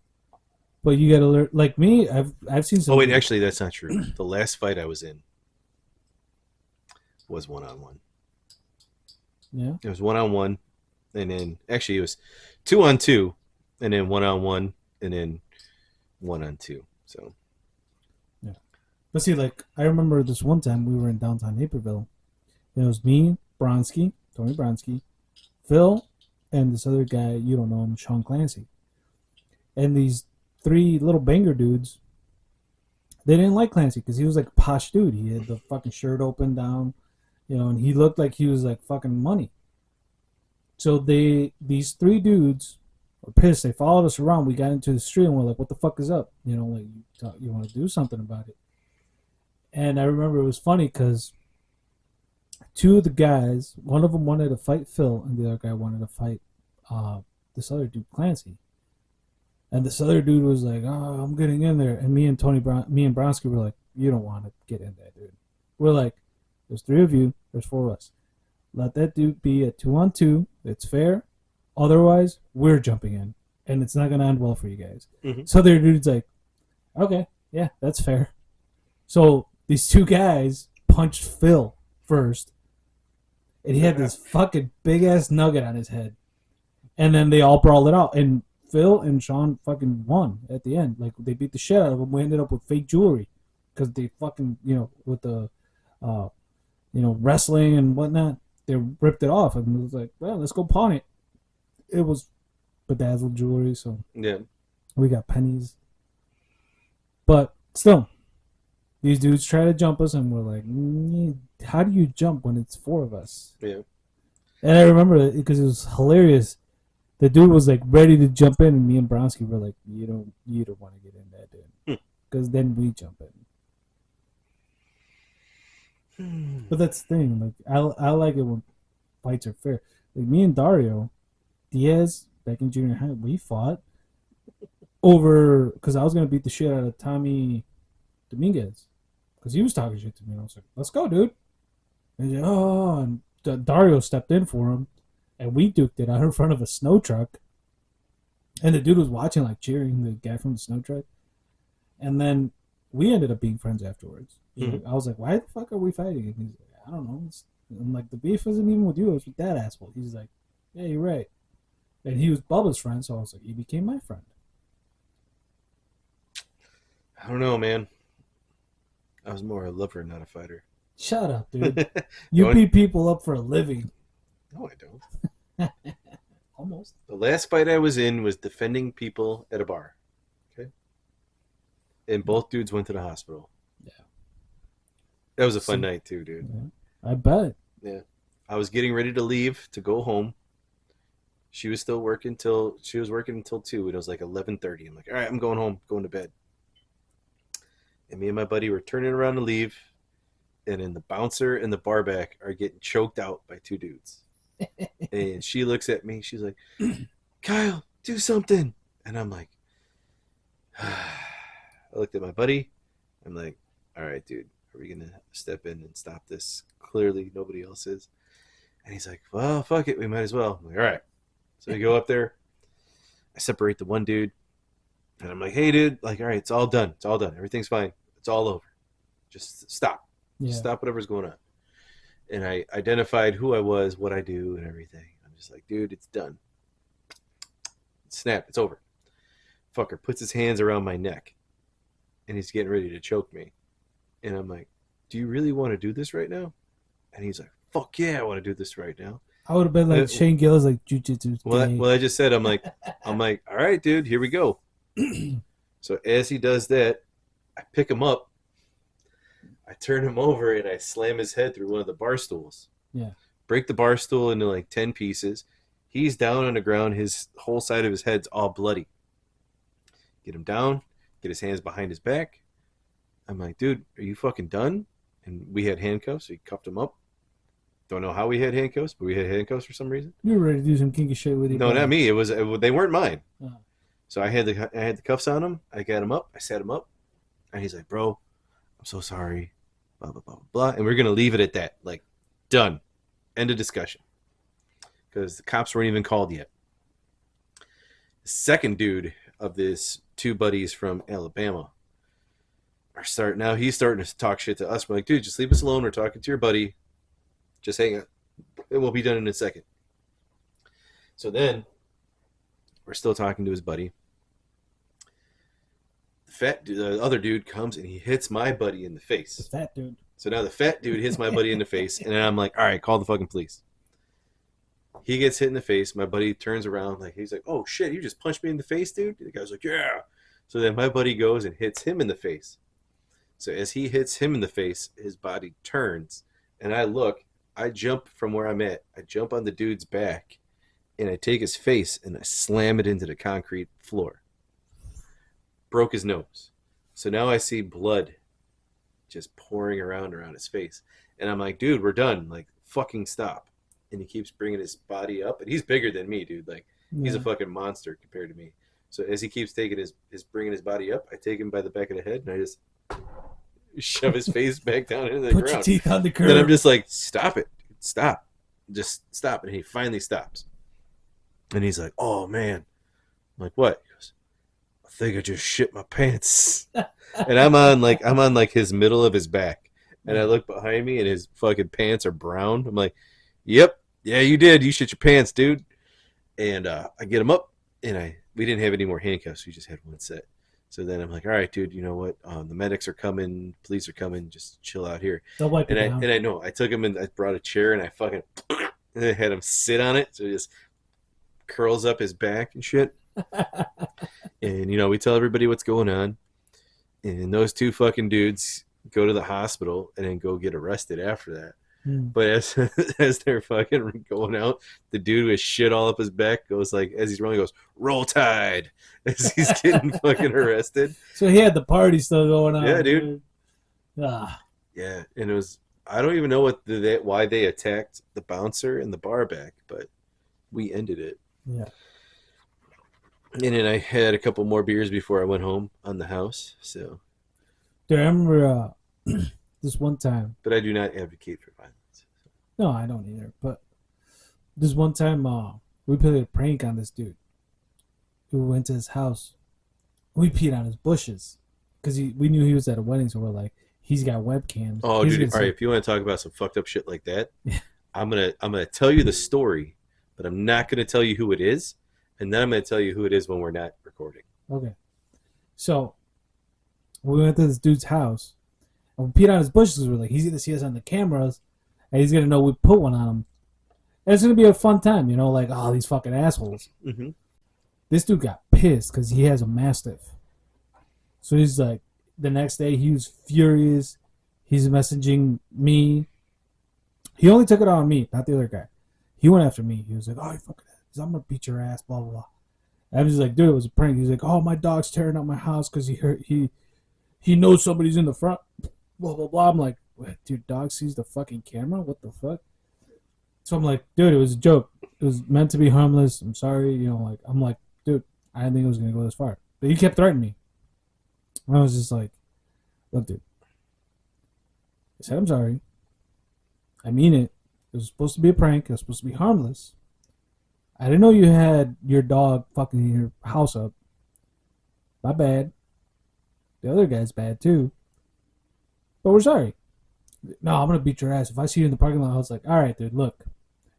but you got to learn. Like me, I've seen some. Oh wait, actually, that's not true. The last fight I was in was 1-on-1. Yeah. It was 1-on-1, and then actually it was 2-on-2, and then 1-on-1, and then 1-on-2. So Yeah. But see, like I remember this one time we were in downtown Naperville. It was me, Tony Bronsky, Phil, and this other guy you don't know him, Sean Clancy, and these three little banger dudes. They didn't like Clancy because he was like a posh dude. He had the fucking shirt open down, and he looked like he was like fucking money. So these three dudes were pissed. They followed us around. We got into the street and we're like, "What the fuck is up? Like you want to do something about it?" And I remember it was funny because two of the guys, one of them wanted to fight Phil, and the other guy wanted to fight this other dude, Clancy. And this other dude was like, "Oh, I'm getting in there." And me and Bronsky were like, "You don't want to get in there, dude." We're like, "There's three of you. There's four of us. Let that dude be a 2-on-2. It's fair. Otherwise, we're jumping in, and it's not gonna end well for you guys." mm-hmm. So the dude's like, "Okay, yeah, that's fair." So these two guys punched Phil first, and he had this fucking big ass nugget on his head. And then they all brawled it out, and Phil and Sean fucking won at the end. Like they beat the shit out of him. We ended up with fake jewelry because they fucking with the uh, wrestling and whatnot. They ripped it off, and it was like, well, let's go pawn it. It was bedazzled jewelry, so Yeah. we got pennies. But still, these dudes try to jump us, and we're like, how do you jump when it's four of us? Yeah. And I remember it because it was hilarious. The dude was like ready to jump in, and me and Bronsky were like, "You don't want to get in there, dude, because then we jump in." But that's the thing. Like I like it when fights are fair. Like me and Dario Diaz back in junior high, we fought over because I was gonna beat the shit out of Tommy Dominguez because he was talking shit to me. And I was like, "Let's go, dude." And he's like, "Oh," and Dario stepped in for him, and we duked it out in front of a snow truck. And the dude was watching, like cheering the guy from the snow truck. And then we ended up being friends afterwards. Mm-hmm. I was like, "Why the fuck are we fighting?" And he's like, "I don't know." I'm like, "The beef isn't even with you; it's with that asshole." He's like, "Yeah, you're right." And he was Bubba's friend, so I was like, he became my friend. I don't know, man. I was more a lover, not a fighter. Shut up, dude. You beat people up for a living. No, I don't. Almost. The last fight I was in was defending people at a bar. Okay. And both dudes went to the hospital. Yeah. That was a fun night too, dude. Yeah. I bet. Yeah. I was getting ready to leave to go home. She was working until 2, and it was like 11:30. I'm like, all right, I'm going home, going to bed. And me and my buddy were turning around to leave, and then the bouncer and the barback are getting choked out by two dudes. And she looks at me, she's like, "Kyle, do something." And I'm like, I looked at my buddy. I'm like, all right, dude, are we gonna step in and stop this? Clearly nobody else is. And he's like, well, fuck it, we might as well. I'm like, all right. So we go up there. I separate the one dude. And I'm like, hey, dude, like, all right, it's all done. It's all done. Everything's fine. It's all over. Just stop. Yeah. Just stop whatever's going on. And I identified who I was, what I do, and everything. I'm just like, dude, it's done. Snap. It's over. Fucker puts his hands around my neck. And he's getting ready to choke me. And I'm like, do you really want to do this right now? And he's like, fuck yeah, I want to do this right now. I would have been like Shane Gillis, like jiu-jitsu. Well, I just said, I'm like, all right, dude, here we go. So as he does that, I pick him up, I turn him over, and I slam his head through one of the bar stools. Yeah. Break the bar stool into like 10 pieces. He's down on the ground. His whole side of his head's all bloody. Get him down, get his hands behind his back. I'm like, dude, are you fucking done? And we had handcuffs. So he cuffed him up. Don't know how we had handcuffs, but we had handcuffs for some reason. You were ready to do some kinky shit with your No, not buddy. me. They weren't mine. Uh, So I had the cuffs on him. I got him up. I sat him up, and he's like, "Bro, I'm so sorry." Blah blah blah blah. And we're gonna leave it at that. Like, done. End of discussion. Because the cops weren't even called yet. The second dude of this two buddies from Alabama he's starting to talk shit to us. We're like, dude, just leave us alone. We're talking to your buddy. Just hang on. And we'll be done in a second. So then we're still talking to his buddy. The other dude comes and he hits my buddy in the the face. fat dude. So now the fat dude hits my buddy in the face, and then I'm like, all right, call the fucking police. He gets hit in the face. My buddy turns around, like he's like, oh shit, you just punched me in the face, dude? The guy's like, yeah. So then my buddy goes and hits him in the face. So as he hits him in the face, his body turns, and I jump from where I'm at. I jump on the dude's back, and I take his face and I slam it into the concrete floor. Broke his nose. So now I see blood just pouring around his face. And I'm like, dude, we're done. Like, fucking stop. And he keeps bringing his body up. And he's bigger than me, dude. Like, he's a Yeah. fucking monster compared to me. So as he keeps taking his bringing his body up, I take him by the back of the head and I just shove his face back down into the Put your ground. teeth on the Then I'm curb. just like, stop it. Stop. Just stop. And he finally stops. And he's like, oh, man. I'm like, what? He goes, I think I just shit my pants. And I'm on like his middle of his back. And I look behind me and his fucking pants are brown. I'm like, yep. Yeah, you did. You shit your pants, dude. And I get him up and we didn't have any more handcuffs. We just had one set. So then I'm like, all right, dude, you know what? The medics are coming, police are coming, just chill out here. They'll wipe it And down. I know I took him and I brought a chair and I fucking and I had him sit on it, so he just curls up his back and shit. And we tell everybody what's going on. And those two fucking dudes go to the hospital and then go get arrested after that. But as they're fucking going out, the dude with shit all up his back goes like, as he's running, goes, roll tide, as he's getting fucking arrested. So he had the party still going on. Yeah, dude. Ah, Yeah, and it was, I don't even know why they attacked the bouncer and the bar back, but we ended it. yeah. And then I had a couple more beers before I went home on the house. So, Dude, I remember this one time. but I do not advocate for violence. No, I don't either. But this one time, we played a prank on this dude. We went to his house. We peed on his bushes because we knew he was at a wedding. So we're like, he's got webcams. Oh, He's dude! gonna All right, see- if you want to talk about some fucked up shit like that, Yeah. I'm gonna tell you the story, but I'm not gonna tell you who it is, and then I'm gonna tell you who it is when we're not recording. Okay. So we went to this dude's house and we peed on his bushes because we're like, he's gonna see us on the cameras and he's gonna know we put one on him. And it's gonna be a fun time, like, oh, these fucking assholes. Mm-hmm. This dude got pissed because he has a mastiff. So he's like, the next day he was furious. He's messaging me. He only took it out on me, not the other guy. He went after me. He was like, oh, you fucking ass. I'm gonna beat your ass, blah blah blah. I was just like, dude, it was a prank. He's like, oh, my dog's tearing up my house because he knows somebody's in the front. Blah blah blah. I'm like, what, dude, dog sees the fucking camera. What the fuck? So I'm like, dude, it was a joke. It was meant to be harmless. I'm sorry. I'm like, dude, I didn't think it was gonna go this far. But he kept threatening me. And I was just like, look, dude. I said I'm sorry. I mean it. It was supposed to be a prank. It was supposed to be harmless. I didn't know you had your dog fucking your house up. My bad. The other guy's bad too. But we're sorry. No, I'm gonna beat your ass. If I see you in the parking lot, I was like, all right, dude, look.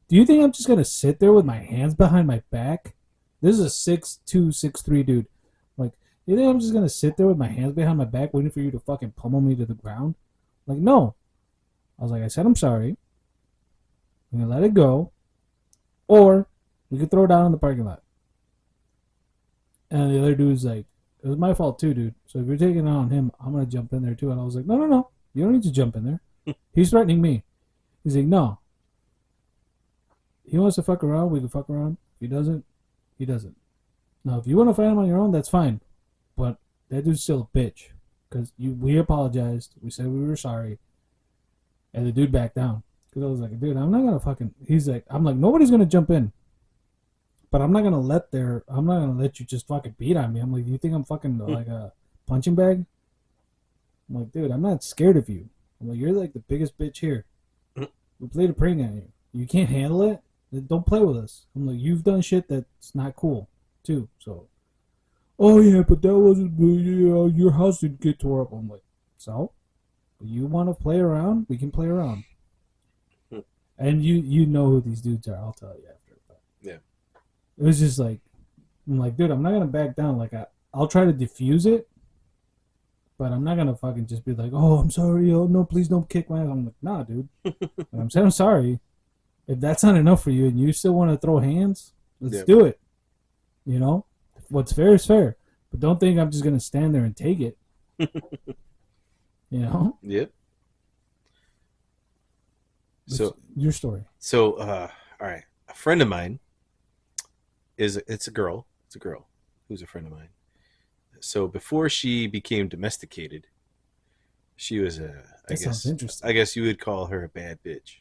Do you think I'm just gonna sit there with my hands behind my back? This is a 6'2", 6'3" dude. Like, you think I'm just gonna sit there with my hands behind my back waiting for you to fucking pummel me to the ground? Like, no. I was like, I said I'm sorry. I'm gonna let it go. Or we could throw it down in the parking lot. And the other dude's like, it was my fault too, dude. So if you're taking it on him, I'm gonna jump in there too. And I was like, no, no, no, you don't need to jump in there. He's threatening me. He's like, no. He wants to fuck around, we can fuck around. If he doesn't, he doesn't. Now, if you want to fight him on your own, that's fine. But that dude's still a bitch. Because we apologized. We said we were sorry. And the dude backed down. Because I was like, dude, I'm not going to fucking. He's like, I'm like, nobody's going to jump in. But I'm not going to I'm not going to let you just fucking beat on me. I'm like, you think I'm fucking like a punching bag? I'm like, dude, I'm not scared of you. I'm like, you're like the biggest bitch here. We played a prank on you. You can't handle it? Then don't play with us. I'm like, you've done shit that's not cool, too. So, oh yeah, but that wasn't, your house didn't get tore up. I'm like, so? You want to play around? We can play around. And you know who these dudes are. I'll tell you after. But Yeah. it was just like, I'm like, dude, I'm not going to back down. Like, I'll try to diffuse it. But I'm not going to fucking just be like, oh, I'm sorry. Oh, no, please don't kick my ass. I'm like, nah, dude. And I'm saying I'm sorry. If that's not enough for you and you still want to throw hands, let's do it. You know? What's fair is fair. But don't think I'm just going to stand there and take it. You know? Yep. So your story. So all right. A friend of mine it's a girl. It's a girl who's a friend of mine. So before she became domesticated, she was Sounds interesting. I guess you would call her a bad bitch.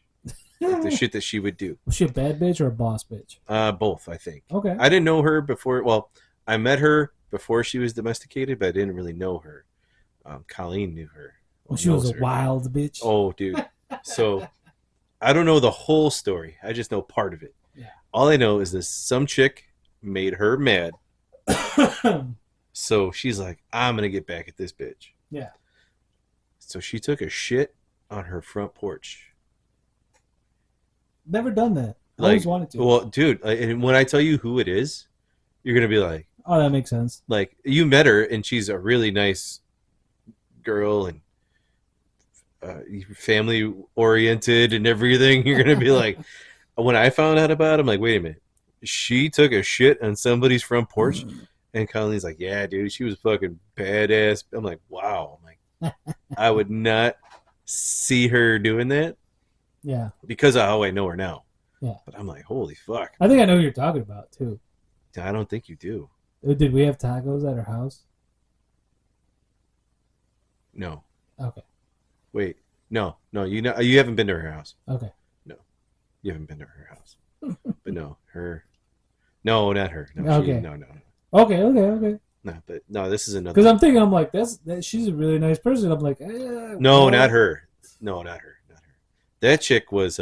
Like the shit that she would do. Was she a bad bitch or a boss bitch? Both, I think. Okay. I didn't know her before. Well, I met her before she was domesticated, but I didn't really know her. Colleen knew her. Well, she was a wild bitch. Oh, dude. So I don't know the whole story. I just know part of it. Yeah. All I know is this: some chick made her mad. So she's like, I'm gonna get back at this bitch. Yeah. So she took a shit on her front porch. Never done that. I always wanted to. Well, dude, and when I tell you who it is, you're gonna be like, oh, that makes sense. Like, you met her, and she's a really nice girl and family oriented and everything. You're gonna be like, when I found out about it, I'm like, wait a minute, she took a shit on somebody's front porch. And Colleen's like, yeah, dude, she was fucking badass. I'm like, wow. I'm like, I would not see her doing that. Yeah. Because of how I know her now. Yeah. But I'm like, holy fuck. I think I know who you're talking about, too. I don't think you do. Did we have tacos at her house? No. Okay. Wait. No. You haven't been to her house. Okay. No. You haven't been to her house. But no, her. No, not her. No, okay. No. Okay. No, but no, this is another. Because I'm thinking, I'm like, she's a really nice person. I'm like, no, not her. No, not her. That chick was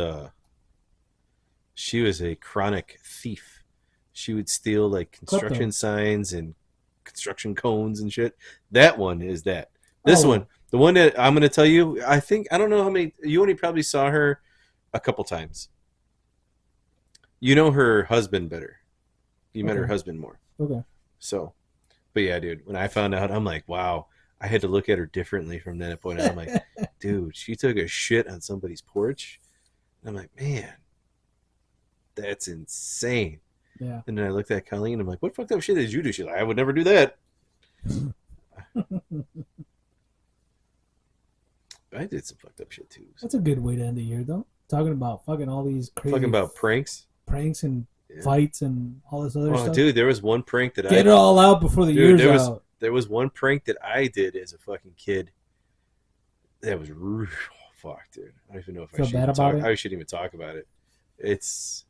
she was a chronic thief. She would steal like construction signs and construction cones and shit. That one is that. This one, the one that I'm gonna tell you, I don't know how many. You only probably saw her a couple times. You know her husband better. You met her husband more. Okay. So, but yeah, dude, when I found out, I'm like, wow. I had to look at her differently from that point on. I'm like, dude, she took a shit on somebody's porch. And I'm like, man, that's insane. Yeah. And then I looked at Colleen. I'm like, what fucked up shit did you do? She's like, I would never do that. I did some fucked up shit too. So. That's a good way to end the year, though. Talking about fucking all these crazy. Talking about pranks and fights and all this other stuff. Dude, there was one prank that Get it all out before the year's out. There was one prank that I did as a fucking kid. That was fuck, dude. I don't even know if I shouldn't even talk about it. It's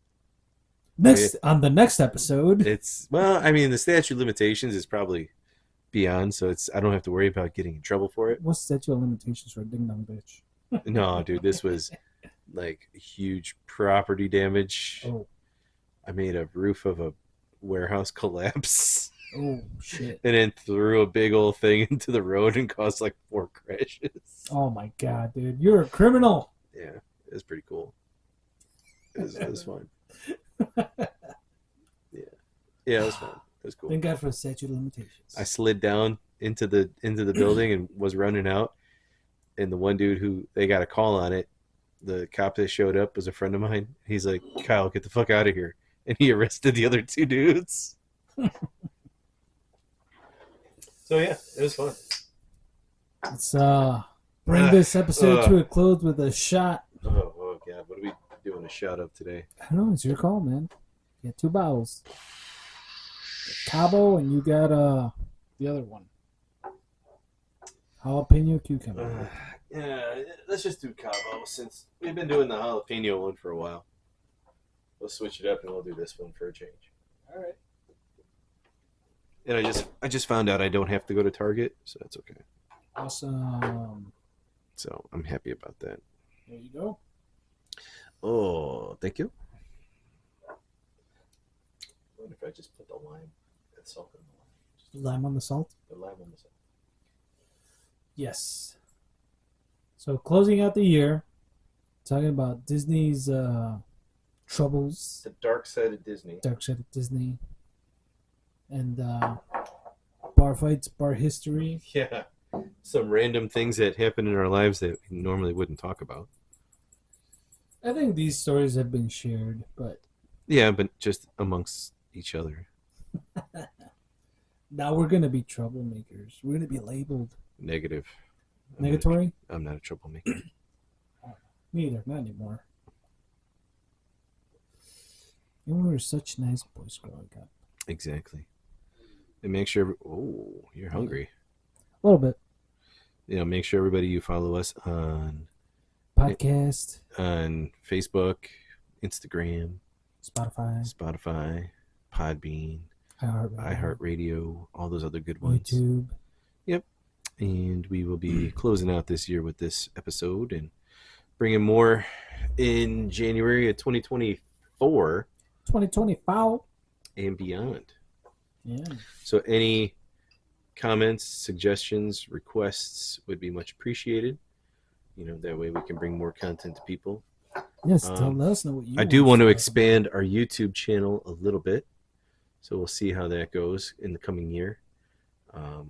on the next episode. The statute of limitations is probably beyond, so I don't have to worry about getting in trouble for it. What's statute of limitations for a ding dong bitch? No, dude, this was like huge property damage. Oh. I made a roof of a warehouse collapse. Oh, shit. And then threw a big old thing into the road and caused like 4 crashes. Oh, my God, dude. You're a criminal. Yeah, it was pretty cool. It was fun. Yeah, it was fun. It was cool. Thank God for the statute of limitations. I slid down into the building and was running out. And the one dude who they got a call on it, the cop that showed up was a friend of mine. He's like, Kyle, get the fuck out of here. And he arrested the other 2 dudes. So yeah, it was fun. Let's bring Ugh, this episode ugh. to a close with a shot. Oh god, what are we doing a shot of today? I don't know. It's your call, man. You got two bottles. Cabo, and you got the other one. Jalapeno cucumber. Yeah, let's just do Cabo since we've been doing the jalapeno one for a while. We'll switch it up and we'll do this one for a change. All right. And I just found out I don't have to go to Target, so that's okay. Awesome. So I'm happy about that. There you go. Oh, thank you. What if I just put the lime and salt in the lime? Lime on the salt. The lime on the salt. Yes. So closing out the year, talking about Disney's troubles, The dark side of Disney. dark side of Disney, and bar fights, bar history. Yeah. Some random things that happen in our lives that we normally wouldn't talk about. I think these stories have been shared, but Yeah, but just amongst each other. now we're gonna be troublemakers. We're gonna be labeled Negative. negatory. I'm not a troublemaker. Neither, not anymore. And we were such nice boys growing up. Exactly. And make sure. Oh, you're hungry. A little bit. Make sure everybody you follow us on Podcast, Facebook, Instagram, Spotify, Podbean, iHeartRadio, iHeartRadio, all those other good ones. YouTube. Yep. And we will be closing out this year with this episode and bringing more in January of 2024 2025. and beyond. Yeah. So any comments, suggestions, requests would be much appreciated. That way we can bring more content to people. Yes, let us know what you I do want to to expand our YouTube channel a little bit. So we'll see how that goes in the coming year.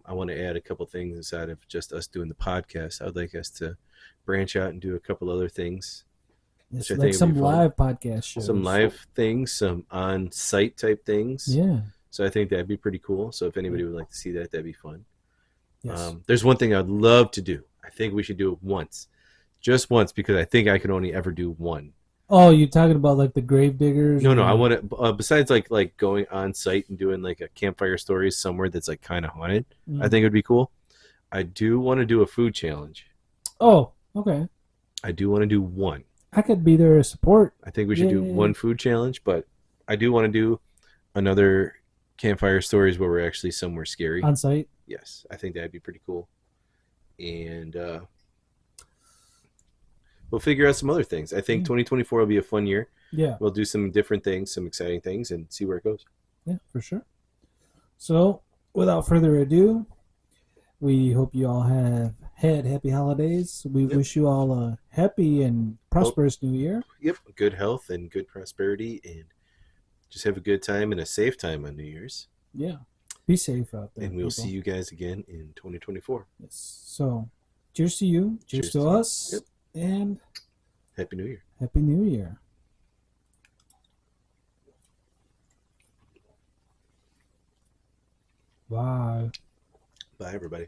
I want to add a couple things inside of just us doing the podcast. I would like us to branch out and do a couple other things. Yes, which I like think would be some fun. live podcast shows. Some live things, some on-site type things. Yeah. So I think that'd be pretty cool. So if anybody would like to see that, that'd be fun. Yes. There's one thing I'd love to do. I think we should do it once. Just once, because I think I can only ever do one. Oh, you're talking about like the grave diggers? No, I want to. Besides, like going on site and doing like a campfire stories somewhere that's like kind of haunted. I think it'd be cool. I do want to do a food challenge. Oh, okay. I do want to do one. I could be there to support. I think we should do one food challenge, but I do want to do another campfire stories where we're actually somewhere scary on site. Yes, I think that'd be pretty cool. And we'll figure out some other things. I think 2024 will be a fun year. Yeah. We'll do some different things, some exciting things, and see where it goes. Yeah, for sure. So, without further ado, we hope you all have had happy holidays. We wish you all a happy and prosperous new year. Yep, good health and good prosperity, and just have a good time and a safe time on New Year's. Yeah. Be safe out there. And we'll see you guys again in 2024. Yes. So, cheers to you. Cheers to us. Yep. And Happy New Year. Happy New Year. Bye. Bye, everybody.